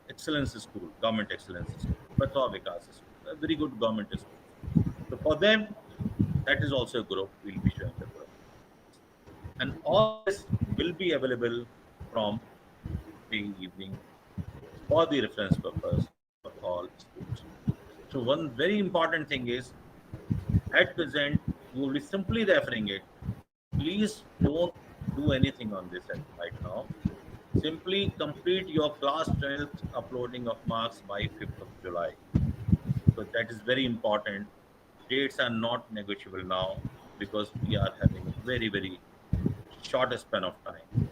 excellence school, government excellence school, Pratha Vikas school, a very good government school. So for them, that is also a group. We'll be showing the group, and all this will be available from the evening for the reference purpose for all schools. So one very important thing is, at present, you will be simply referring it. Please don't do anything on this right now. Simply complete your class 12th uploading of marks by 5th of July. So that is very important. Dates are not negotiable now because we are having a very, very short span of time.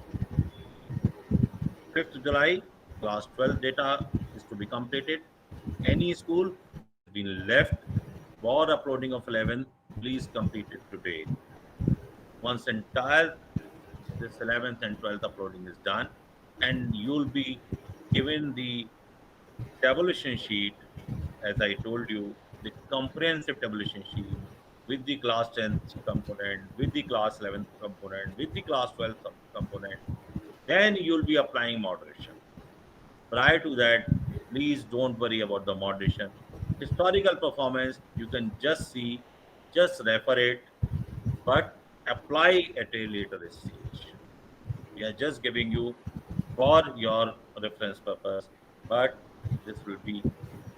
5th of July, class 12 data is to be completed. Any school has been left for uploading of 11th, please complete it today. Once entire this 11th and 12th uploading is done, and you'll be given the tabulation sheet, as I told you, the comprehensive tabulation sheet with the class 10th component, with the class 11th component, with the class 12th component. Then you'll be applying moderation. Prior to that, please don't worry about the moderation. Historical performance, you can just see, just refer it, but apply at a later stage. We are just giving you for your reference purpose, but this will be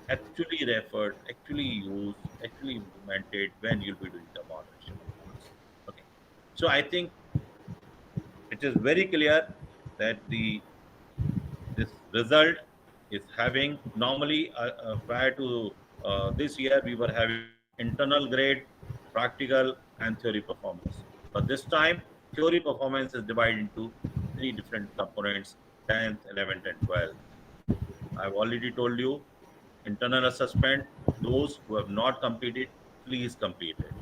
actually referred, actually used, actually implemented when you'll be doing the moderation. Okay. So I think it is very clear that this result is having normally prior to this year we were having internal grade, practical and theory performance. But this time theory performance is divided into 3 different components: 10th, 11th and 12th. I've already told you, internal assessment, those who have not completed, please complete it.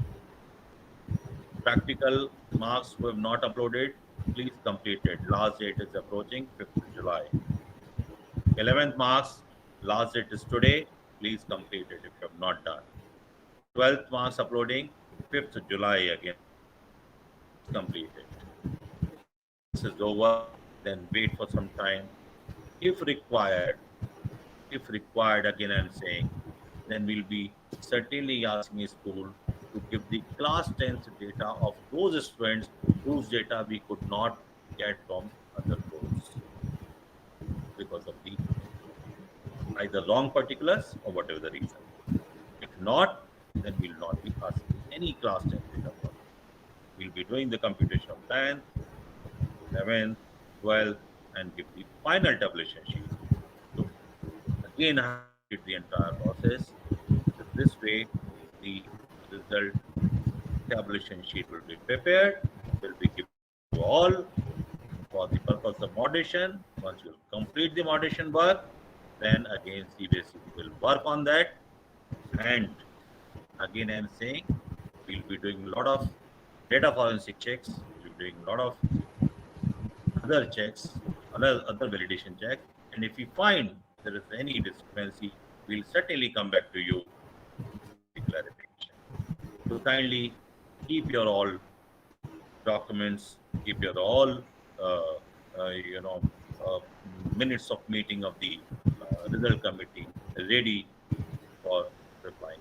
Practical marks who have not uploaded, please complete it. Last date is approaching 5th of July. 11th marks, last date is today, please complete it if you have not done. 12th marks uploading, 5th of July again, complete it. This is over, then wait for some time. If required, again I'm saying, then we'll be certainly asking a school to give the class 10th data of those students whose data we could not get from other boards because of the either wrong particulars or whatever the reason. If not, then we'll not be asking any class 10 data. We'll be doing the computation of 10th, 11th, 12th, and give the final tabulation sheet. So again, I did the entire process. So this way, the result tabulation sheet will be prepared, will be given to all for the purpose of moderation. Once you complete the moderation work, then again CBSE will work on that. And again, I'm saying we'll be doing a lot of data forensic checks, we'll be doing a lot of other checks, other validation checks. And if we find there is any discrepancy, we'll certainly come back to you with clarification. So kindly keep your all documents, keep your all minutes of meeting of the result committee ready for replying.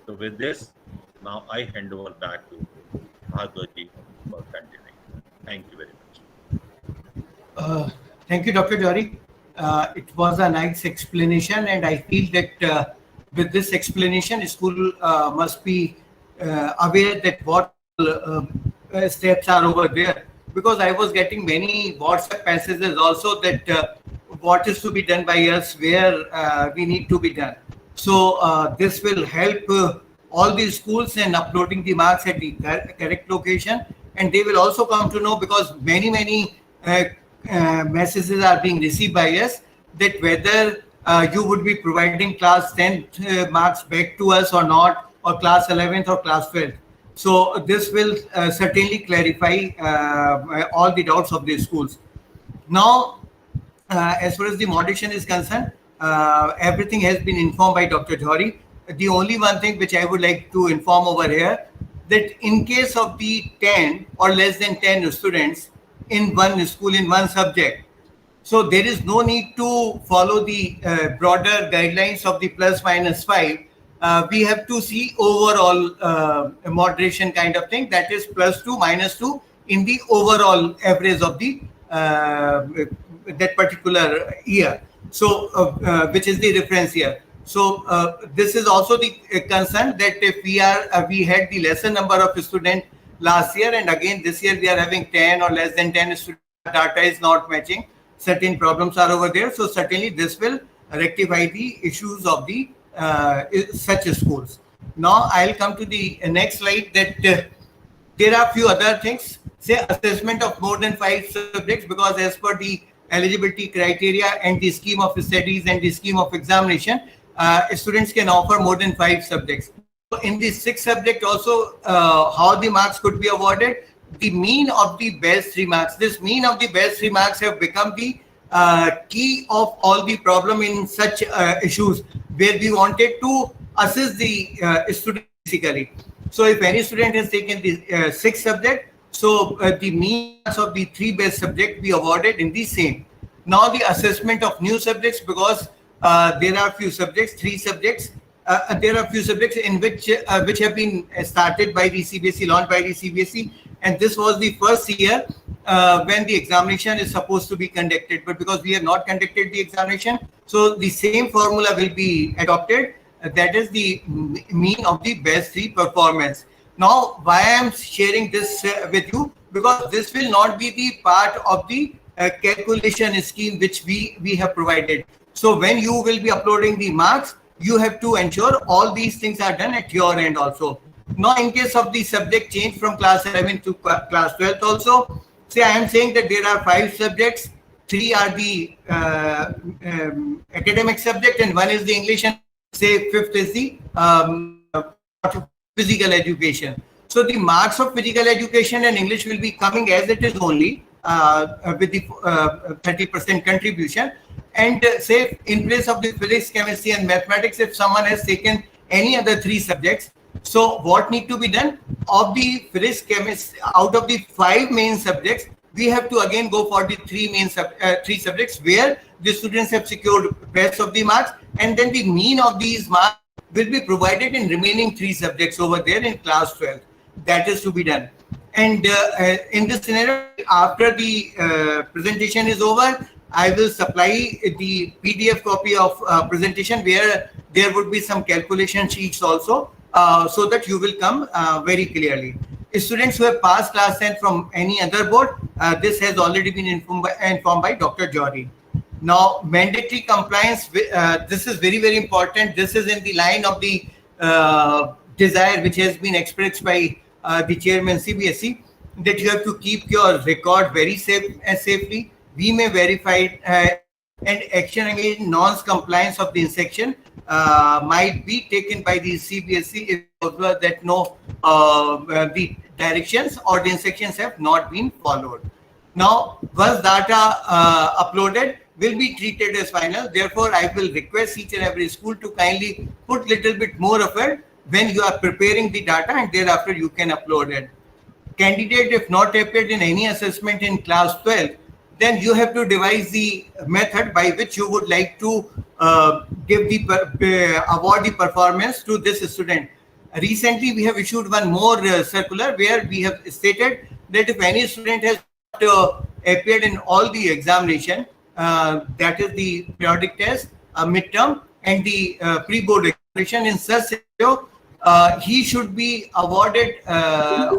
So with this, now I hand over back to Bhagwatji for continuing. Thank you very much. Thank you, Dr. Johari. It was a nice explanation, and I feel that with this explanation, school must be aware that what steps are over there. Because I was getting many WhatsApp messages also that what is to be done by us, where we need to be done. So this will help all these schools in uploading the marks at the correct location, and they will also come to know, because many messages are being received by us that whether you would be providing class 10th marks back to us or not, or class 11th or class 12th. So this will certainly clarify all the doubts of the schools. Now, as far as the moderation is concerned, everything has been informed by Dr. Johari. The only one thing which I would like to inform over here, that in case of the 10 or less than 10 students in one school in one subject, so there is no need to follow the broader guidelines of the plus minus 5. We have to see overall moderation kind of thing, that is +2 -2 in the overall average of the that particular year. So which is the reference year. So this is also the concern that if we had the lesser number of students last year, and again this year we are having 10 or less than 10 students, data is not matching. Certain problems are over there. So certainly this will rectify the issues of the such schools. Now I'll come to the next slide, that there are few other things, say assessment of more than 5 subjects, because as per the eligibility criteria and the scheme of studies and the scheme of examination, students can offer more than 5 subjects. So in the 6th subject also, how the marks could be awarded, the mean of the best 3 marks. This mean of the best 3 marks have become the key of all the problem in such issues, where we wanted to assess the student basically. So if any student has taken the 6th subject, so the mean of the 3 best subject be awarded in the same. Now the assessment of new subjects, because there are few subjects, 3 subjects. There are few subjects in which have been started by the CBSE, launched by the CBSE, and this was the first year when the examination is supposed to be conducted. But because we have not conducted the examination, so the same formula will be adopted. That is the mean of the best 3 performance. Now, why I am sharing this with you? Because this will not be the part of the calculation scheme which we have provided. So when you will be uploading the marks, you have to ensure all these things are done at your end also. Now, in case of the subject change from class 11 to class 12 also, say I am saying that there are 5 subjects, 3 are the academic subject and 1 is the English, and say 5th is the physical education. So the marks of physical education and English will be coming as it is only with the 30% contribution. And say in place of the physics, chemistry and mathematics, if someone has taken any other 3 subjects, so what need to be done? Of the physics, chemistry, out of the 5 main subjects, we have to again go for the 3 subjects where the students have secured best of the marks, and then the mean of these marks will be provided in remaining 3 subjects over there in class 12. That is to be done. And in this scenario, after the presentation is over, I will supply the PDF copy of presentation where there would be some calculation sheets also, so that you will come very clearly. Students who have passed class 10 from any other board, this has already been informed by Dr. Johari. Now, mandatory compliance, this is very, very important. This is in the line of the desire which has been expressed by the chairman CBSE, that you have to keep your record very safely. We may verify and action against non-compliance of the section might be taken by the CBSE if that no the directions or the instructions have not been followed. Now, once data uploaded will be treated as final. Therefore, I will request each and every school to kindly put little bit more effort when you are preparing the data, and thereafter you can upload it. Candidate, if not appeared in any assessment in class 12, then you have to devise the method by which you would like to give the award the performance to this student. Recently, we have issued one more circular where we have stated that if any student has appeared in all the examination, that is the periodic test, midterm, and the pre-board examination, in such scenario, he should be awarded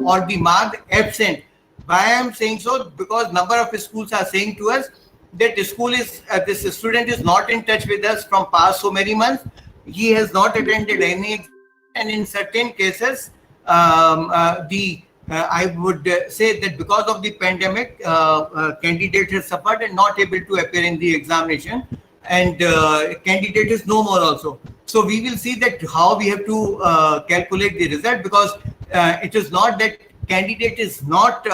or be marked absent. Why I am saying so? Because number of schools are saying to us that this student is not in touch with us from past so many months. He has not attended any exam, and in certain cases, the I would say that because of the pandemic, candidate has suffered and not able to appear in the examination, and candidate is no more also. So we will see that how we have to calculate the result, because it is not that candidate is not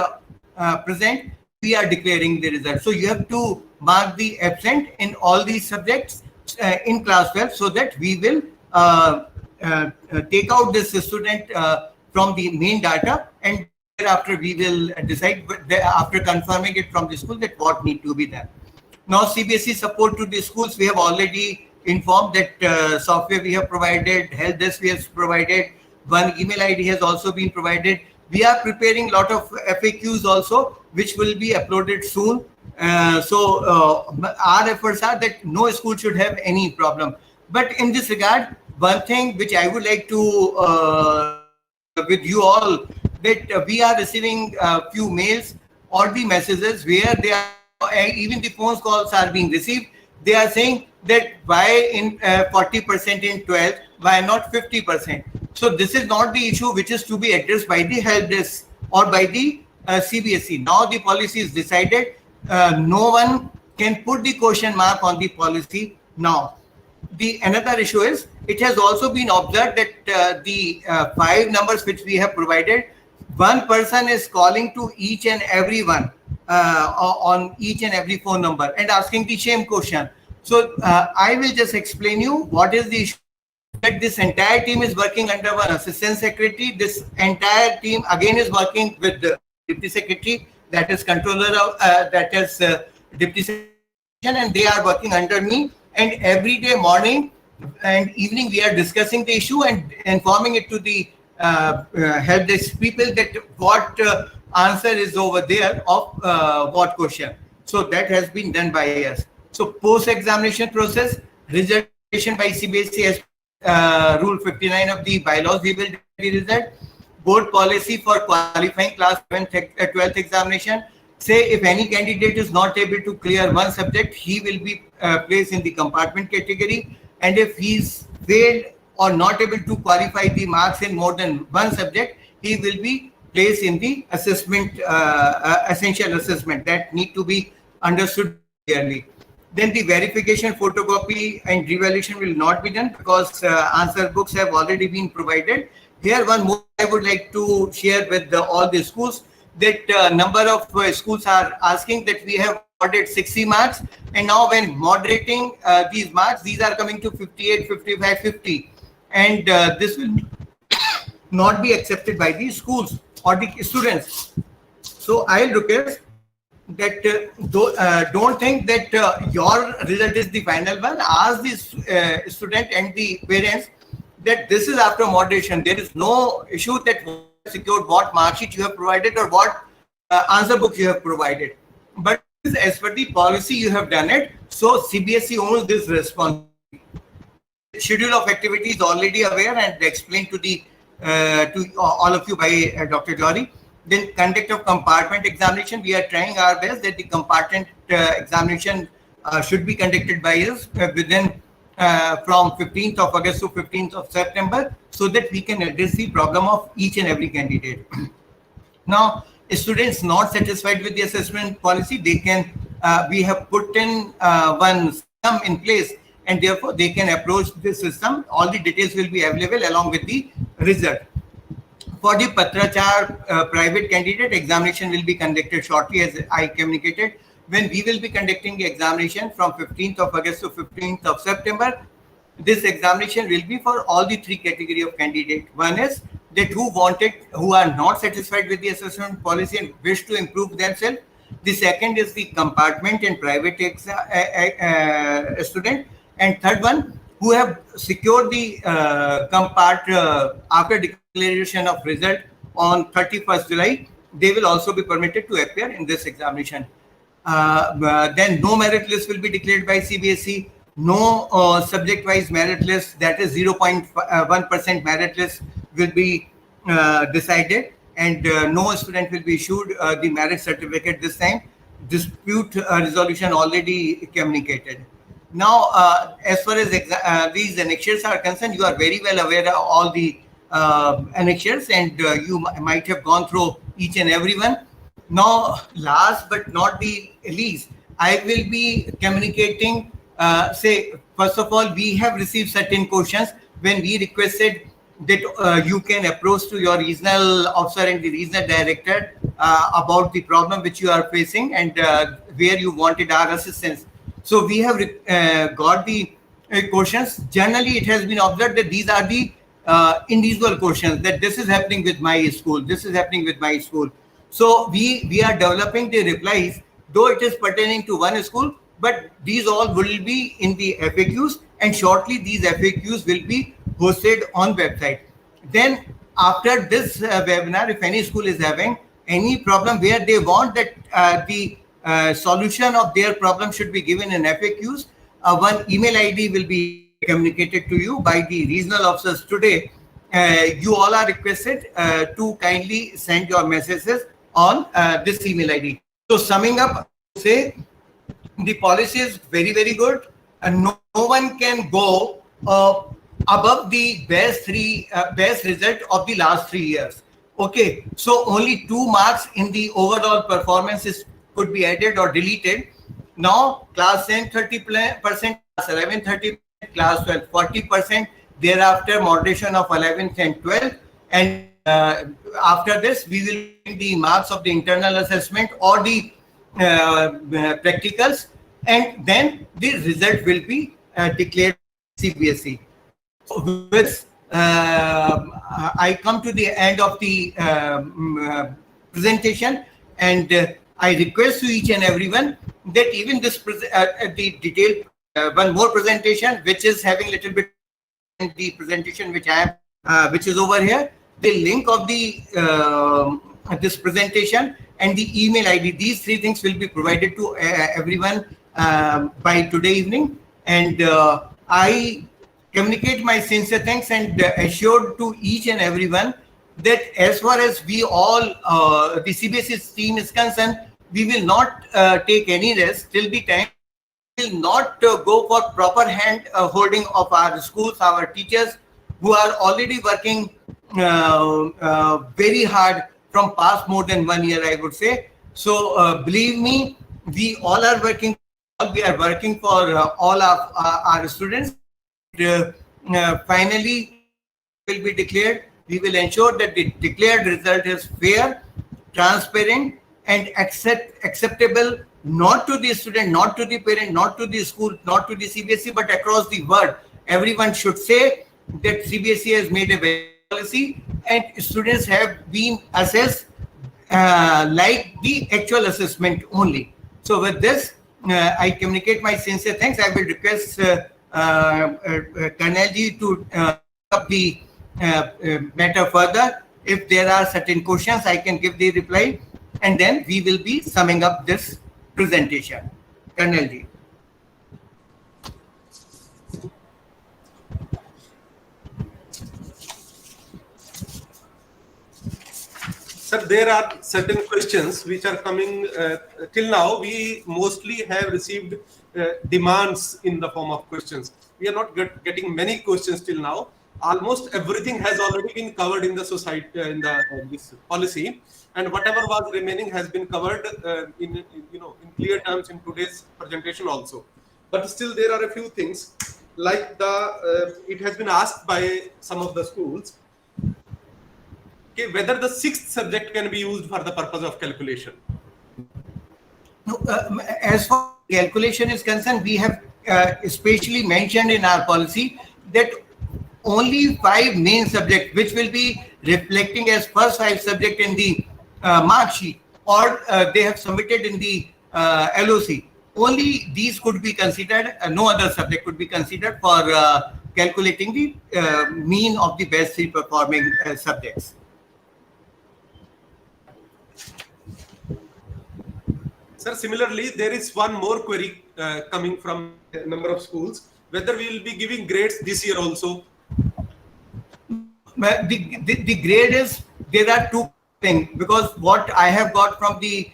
present, we are declaring the result. So you have to mark the absent in all these subjects in class 12, so that we will take out this student from the main data, and thereafter we will decide after confirming it from the school that what need to be done. Now CBSE support to the schools, we have already informed that software we have provided, help desk we have provided, one email ID has also been provided. We are preparing a lot of FAQs also, which will be uploaded soon. Our efforts are that no school should have any problem. But in this regard, one thing which I would like to with you all, that we are receiving a few mails or the messages where they are, even the phone calls are being received. They are saying that why in 40% in 12th, why not 50%? So this is not the issue which is to be addressed by the help desk or by the CBSE. Now the policy is decided. No one can put the question mark on the policy now. The another issue is, it has also been observed that the 5 numbers which we have provided, one person is calling to each and every one on each and every phone number and asking the same question. So I will just explain you what is the issue. That this entire team is working under one assistant secretary. This entire team again is working with the deputy secretary, that is controller of that is deputy secretary, and they are working under me. And every day, morning and evening, we are discussing the issue and informing it to the help desk people that what answer is over there of what question. So that has been done by us. So post-examination process, resolution by CBSE as Rule 59 of the bylaws, we will do the result. Board policy for qualifying class 12th examination. Say if any candidate is not able to clear one subject, he will be placed in the compartment category. And if he's failed or not able to qualify the marks in more than one subject, he will be placed in the assessment, essential assessment, that need to be understood clearly. Then the verification, photocopy and revaluation will not be done, because answer books have already been provided. Here one more I would like to share with all the schools, that number of schools are asking that we have awarded 60 marks, and now when moderating these marks, these are coming to 58, 55, 50, and this will not be accepted by the schools or the students. So I'll request that don't think that your result is the final one. Ask the student and the parents that this is after moderation. There is no issue that secured what mark sheet you have provided or what answer book you have provided. But as per the policy, you have done it. So CBSE owns this responsibility. Schedule of activity is already aware and explained to the to all of you by Dr. Jory. Then conduct of compartment examination. We are trying our best that the compartment examination should be conducted by us within from 15th of August to 15th of September, so that we can address the problem of each and every candidate. Now, students not satisfied with the assessment policy, they can, we have put in one system in place, and therefore they can approach this system. All the details will be available along with the result. For the Patrachar private candidate, examination will be conducted shortly, as I communicated, when we will be conducting the examination from 15th of August to 15th of September. This examination will be for all the 3 category of candidate. One is that who are not satisfied with the assessment policy and wish to improve themselves. The second is the compartment and private student. And third one, who have secured the after declaration of result on 31st July, they will also be permitted to appear in this examination. Then no merit list will be declared by CBSE. No subject-wise merit list, that is 0.1% merit list will be decided, and no student will be issued the merit certificate this time. Dispute resolution already communicated. Now, as far as these annexures are concerned, you are very well aware of all the annexures, and you might have gone through each and everyone. Now, last but not the least, I will be communicating. Say, first of all, we have received certain questions when we requested that you can approach to your regional officer and the regional director about the problem which you are facing and where you wanted our assistance. So we have got the questions. Generally, it has been observed that these are the individual questions, that this is happening with my school, this is happening with my school. So we are developing the replies, though it is pertaining to one school, but these all will be in the FAQs, and shortly these FAQs will be hosted on website. Then after this webinar, if any school is having any problem where they want that the solution of their problem should be given in FAQs, one email ID will be communicated to you by the regional officers today. You all are requested to kindly send your messages on this email ID. So summing up, say the policy is very, very good, and no one can go above the best result of the last 3 years. Okay, so only 2 marks in the overall performances could be added or deleted. Now class 10 30%, class 11 30%, class 12 40%. Thereafter moderation of 11th and 12th, and after this we will get the marks of the internal assessment or the practicals, and then the result will be declared CBSE. With I come to the end of the presentation, and I request to each and everyone that even this the detailed one more presentation, which is having a little bit in the presentation which I am, which is over here, the link of the this presentation and the email ID. These 3 things will be provided to everyone by today evening, and I communicate my sincere thanks and assured to each and everyone that as far as we all the CBSE team is concerned, we will not take any rest till the time we will not go for proper hand holding of our schools, our teachers who are already working very hard from past more than 1 year, I would say. So believe me, we all are working. We are working for all of our students. Finally, will be declared. We will ensure that the declared result is fair, transparent, and acceptable, not to the student, not to the parent, not to the school, not to the CBSE, but across the world. Everyone should say that CBSE has made a policy and students have been assessed like the actual assessment only. So with this, I communicate my sincere thanks. I will request Colonel Ji to up the matter further. If there are certain questions, I can give the reply, and then we will be summing up this presentation. Colonel Ji. Sir, there are certain questions which are coming till now. We mostly have received demands in the form of questions. We are not getting many questions till now. Almost everything has already been covered in the society, in the this policy, and whatever was remaining has been covered in clear terms in today's presentation also. But still, there are a few things like it has been asked by some of the schools. Okay, whether the 6th subject can be used for the purpose of calculation. No, as far as calculation is concerned, we have especially mentioned in our policy that only 5 main subjects, which will be reflecting as first 5 subject in the mark sheet, or they have submitted in the LOC. Only these could be considered. No other subject could be considered for calculating the mean of the best 3 performing subjects. Sir, similarly, there is one more query coming from a number of schools, whether we will be giving grades this year also. The grade is, there are 2 things, because what I have got from the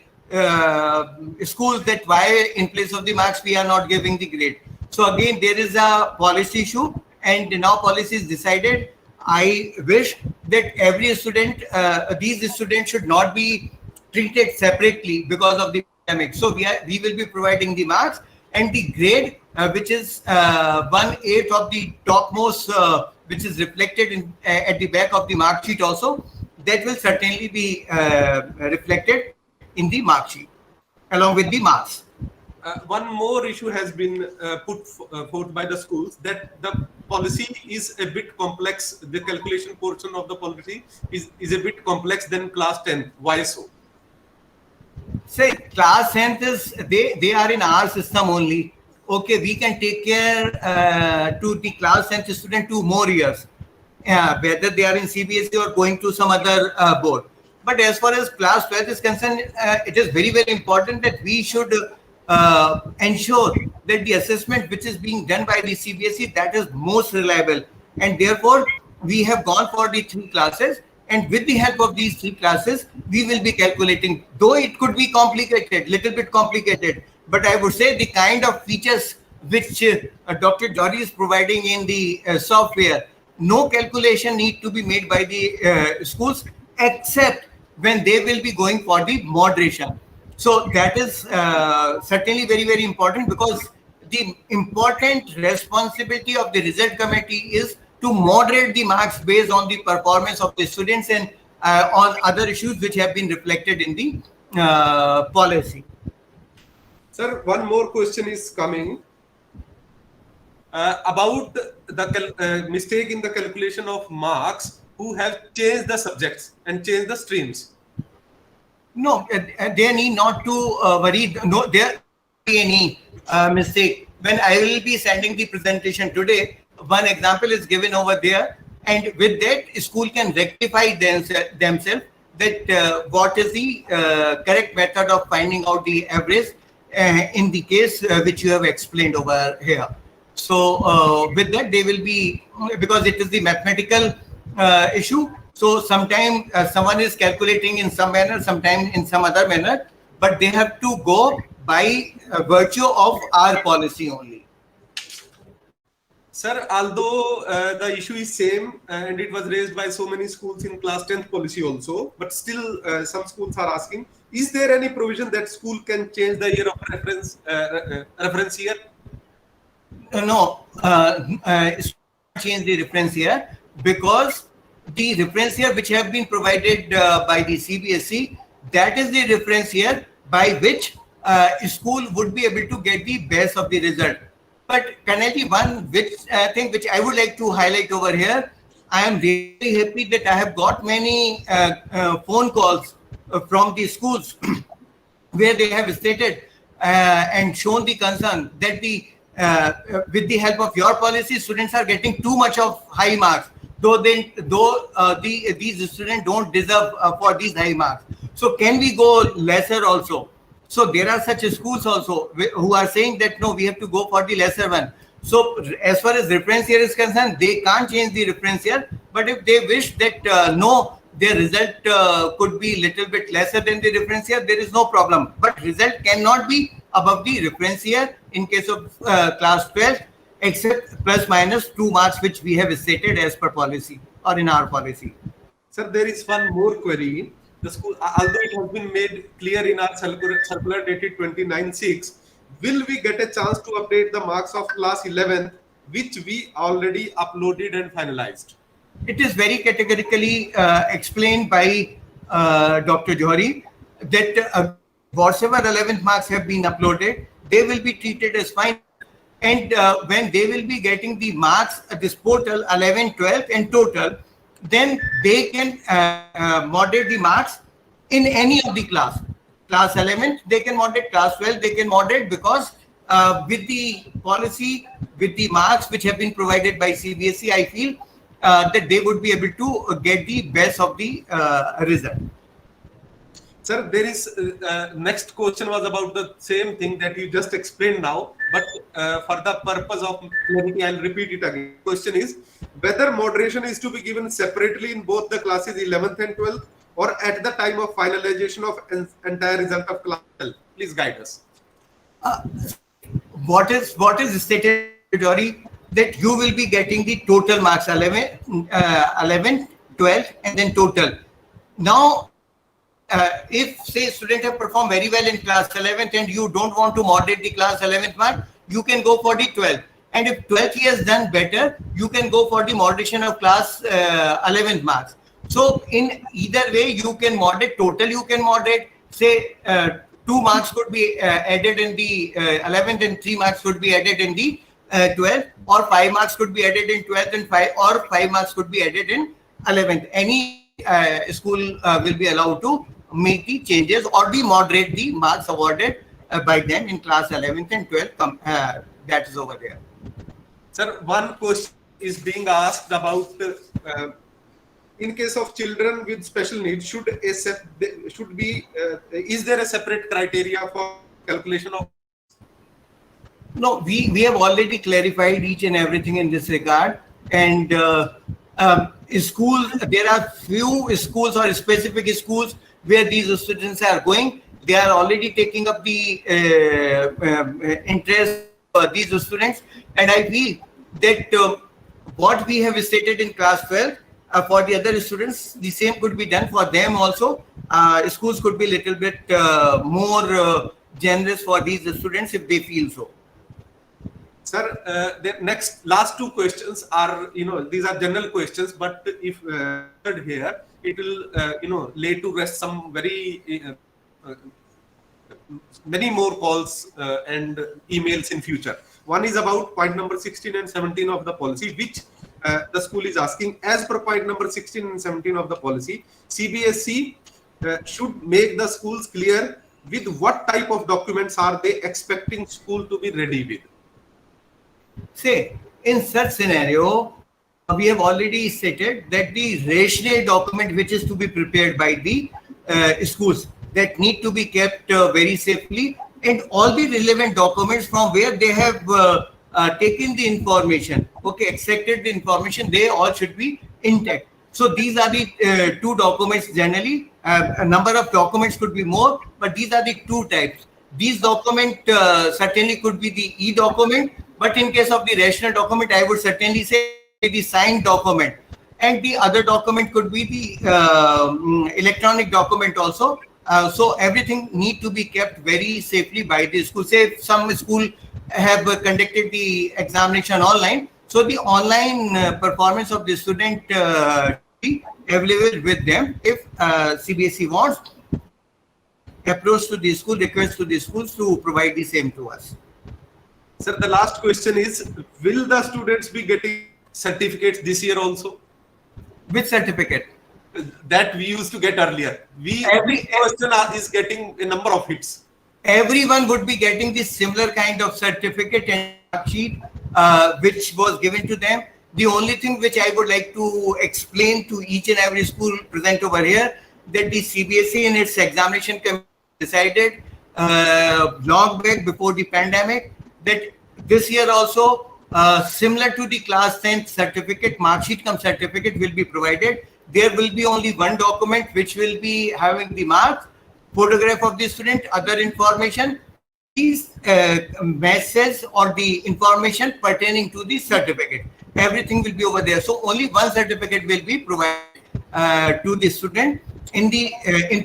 schools, that why in place of the marks we are not giving the grade. So again, there is a policy issue, and now policy is decided. I wish that every student, these students should not be treated separately because of the pandemic. So we will be providing the marks and the grade, which is 1/8 of the topmost, which is reflected in at the back of the mark sheet also. That will certainly be reflected in the mark sheet along with the marks. One more issue has been put forth by the schools, that the policy is a bit complex. The calculation portion of the policy is a bit complex than class 10th. Why so? Say class 10th is they are in our system only. Okay, we can take care to the class 10th student 2 more years, whether they are in CBSE or going to some other board. But as far as class 12 is concerned, it is very, very important that we should ensure that the assessment which is being done by the CBSE, that is most reliable. And therefore, we have gone for the 3 classes. And with the help of these 3 classes, we will be calculating, though it could be complicated, little bit complicated. But I would say the kind of features which Dr. Jory is providing in the software, no calculation need to be made by the schools except when they will be going for the moderation. So that is certainly very, very important, because the important responsibility of the result committee is to moderate the marks based on the performance of the students and on other issues which have been reflected in the policy. Sir, one more question is coming about the mistake in the calculation of marks who have changed the subjects and changed the streams. No, they need not to worry. No, there be any mistake. When I will be sending the presentation today, one example is given over there, and with that, school can rectify themselves that what is the correct method of finding out the average in the case which you have explained over here. So with that, they will be, because it is the mathematical issue. So sometimes someone is calculating in some manner, sometimes in some other manner, but they have to go by virtue of our policy only. Sir, although the issue is same and it was raised by so many schools in class 10th policy also, but still some schools are asking, is there any provision that school can change the year of reference year? No, change the reference year, because the reference year which have been provided by the CBSE, that is the reference year by which school would be able to get the best of the result. But currently, one thing which I would like to highlight over here, I am really happy that I have got many phone calls from the schools where they have stated and shown the concern that with the help of your policy, students are getting too much of high marks, though these students don't deserve for these high marks. So can we go lesser also? So there are such schools also who are saying that no, we have to go for the lesser one. So as far as reference year is concerned, they can't change the reference year. But if they wish that no, their result could be little bit lesser than the reference year, there is no problem. But result cannot be above the reference year in case of class 12, except plus minus 2 marks, which we have stated as per policy or in our policy. Sir, there is one more query. The school, although it has been made clear in our circular dated 29/6, will we get a chance to update the marks of class 11th, which we already uploaded and finalized? It is very categorically explained by Dr. Johari that whatever 11th marks have been uploaded, they will be treated as fine. And when they will be getting the marks at this portal, 11, 12 and total, then they can moderate the marks in any of the class. Class 11, they can moderate, class 12, they can moderate, because with the policy, with the marks which have been provided by CBSE, I feel that they would be able to get the best of the result. Sir, there is next question was about the same thing that you just explained now, but for the purpose of clarity, I'll repeat it again. Question is whether moderation is to be given separately in both the classes 11th and 12th, or at the time of finalization of entire result of class 12. Please guide us. What is stated, Jory? that you will be getting the total marks 11, 12, and then total. Now, if say student have performed very well in class 11th and you don't want to moderate the class 11th mark, you can go for the 12th. And if 12th he has done better, you can go for the moderation of class 11th marks. So in either way, you can moderate total, you can moderate, say 2 marks could be added in the 11th and 3 marks could be added in the 12th, or 5 marks could be added in 12th and 5 marks could be added in 11th. Any school will be allowed to make the changes or moderate the marks awarded by them in class 11th and 12th. That is over there. Sir, one question is being asked about in case of children with special needs, is there a separate criteria for calculation of? No, we have already clarified each and everything in this regard. And schools, there are few schools or specific schools where these students are going. They are already taking up the interest for these students. And I feel that what we have stated in class 12 for the other students, the same could be done for them also. Schools could be a little bit more generous for these students if they feel so. Sir, the last 2 questions are, these are general questions, but if here, it will, lay to rest some very many more calls and emails in future. One is about point number 16 and 17 of the policy, which the school is asking. As per point number 16 and 17 of the policy, CBSE should make the schools clear with what type of documents are they expecting school to be ready with. Say, in such scenario, we have already stated that the rationale document which is to be prepared by the schools, that need to be kept very safely, and all the relevant documents from where they have taken the information, extracted the information, they all should be intact. So these are the 2 documents generally. A number of documents could be more, but these are the 2 types. These document certainly could be the e-document, but in case of the rational document, I would certainly say the signed document. And the other document could be the electronic document also. So everything need to be kept very safely by the school. Say if some school have conducted the examination online, so the online performance of the student be available with them. If CBSE wants, approach to the school, request to the schools to provide the same to us. Sir, the last question is, will the students be getting certificates this year also? Which certificate? That we used to get earlier. Every person is getting a number of hits. Everyone would be getting this similar kind of certificate and sheet which was given to them. The only thing which I would like to explain to each and every school present over here, that the CBSE in its examination committee decided long back before the pandemic that this year also similar to the class 10th certificate, mark sheet cum certificate will be provided. There will be only one document which will be having the marks, photograph of the student, other information, these messages or the information pertaining to the certificate. Everything will be over there. So only one certificate will be provided to the student in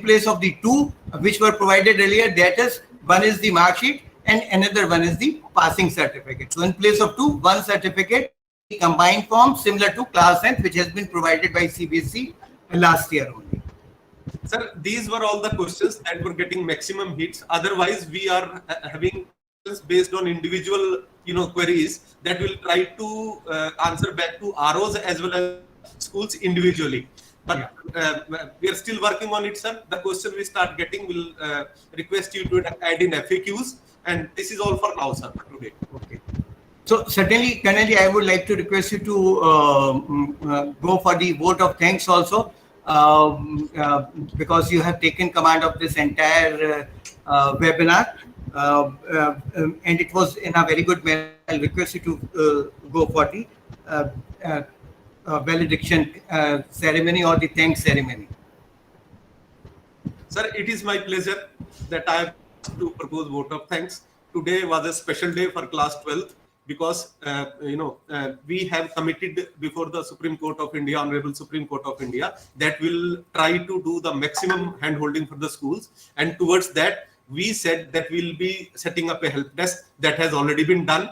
place of the 2 which were provided earlier. That is, one is the mark sheet and another one is the passing certificate. So in place of 2, one certificate, combined form similar to class 10th, which has been provided by CBSE last year only. Sir, these were all the questions that were getting maximum hits. Otherwise, we are having questions based on individual, queries that will try to answer back to ROs as well as schools individually. But we are still working on it, sir. The question we start getting will request you to add in FAQs. And this is all for now, sir, for today. Okay. So certainly, Kanali, I would like to request you to go for the vote of thanks also, because you have taken command of this entire webinar, and it was in a very good manner. I'll request you to go for the valediction ceremony or the thanks ceremony. Sir, it is my pleasure that I have to propose vote of thanks. Today was a special day for class 12th. because we have committed before the Supreme Court of India, Honorable Supreme Court of India, that will try to do the maximum handholding for the schools, and towards that we said that we'll be setting up a help desk. That has already been done.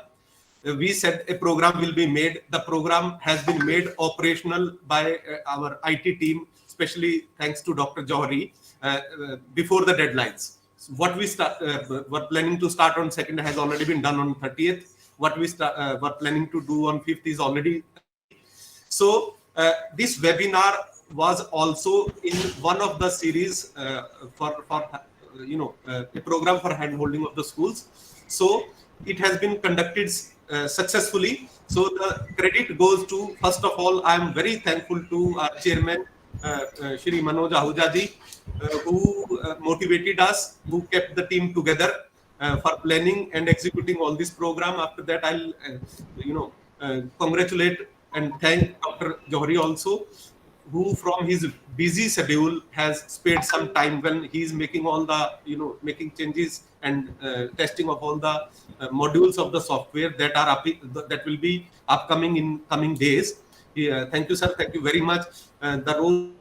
We said a program will be made. The program has been made operational by our IT team, especially thanks to Dr. Johari, before the deadlines. So what were planning to start on 2nd has already been done on 30th. What we were planning to do on 5th is already. So this webinar was also in one of the series for a program for handholding of the schools. So it has been conducted successfully. So the credit goes to, first of all, I am very thankful to our chairman, Shri Manoj Ahuja ji, who motivated us, who kept the team together for planning and executing all this program. After that, I'll congratulate and thank Dr. Johari also, who from his busy schedule has spared some time when he is making all the making changes and testing of all the modules of the software that will be upcoming in coming days. Thank you, sir. Thank you very much. The role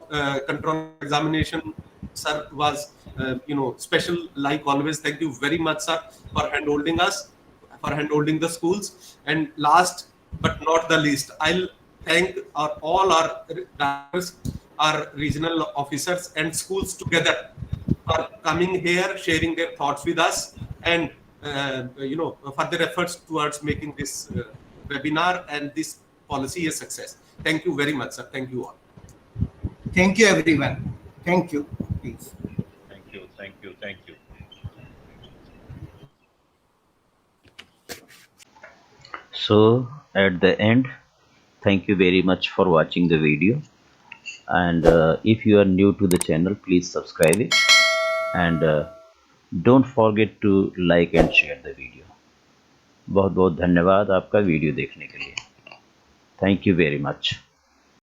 control examination, sir, was special like always. Thank you very much, sir, for handholding us, for handholding the schools. And last but not the least, I'll thank all our directors, our regional officers and schools together for coming here, sharing their thoughts with us, and further efforts towards making this webinar and this policy a success. Thank you very much, sir. Thank you all. Thank you, everyone. Thank you. Please. Thank you. Thank you. Thank you. So at the end, thank you very much for watching the video, and if you are new to the channel, please subscribe it, and don't forget to like and share the video. बहुत बहुत धन्यवाद आपका video देखने के लिए. Thank you very much.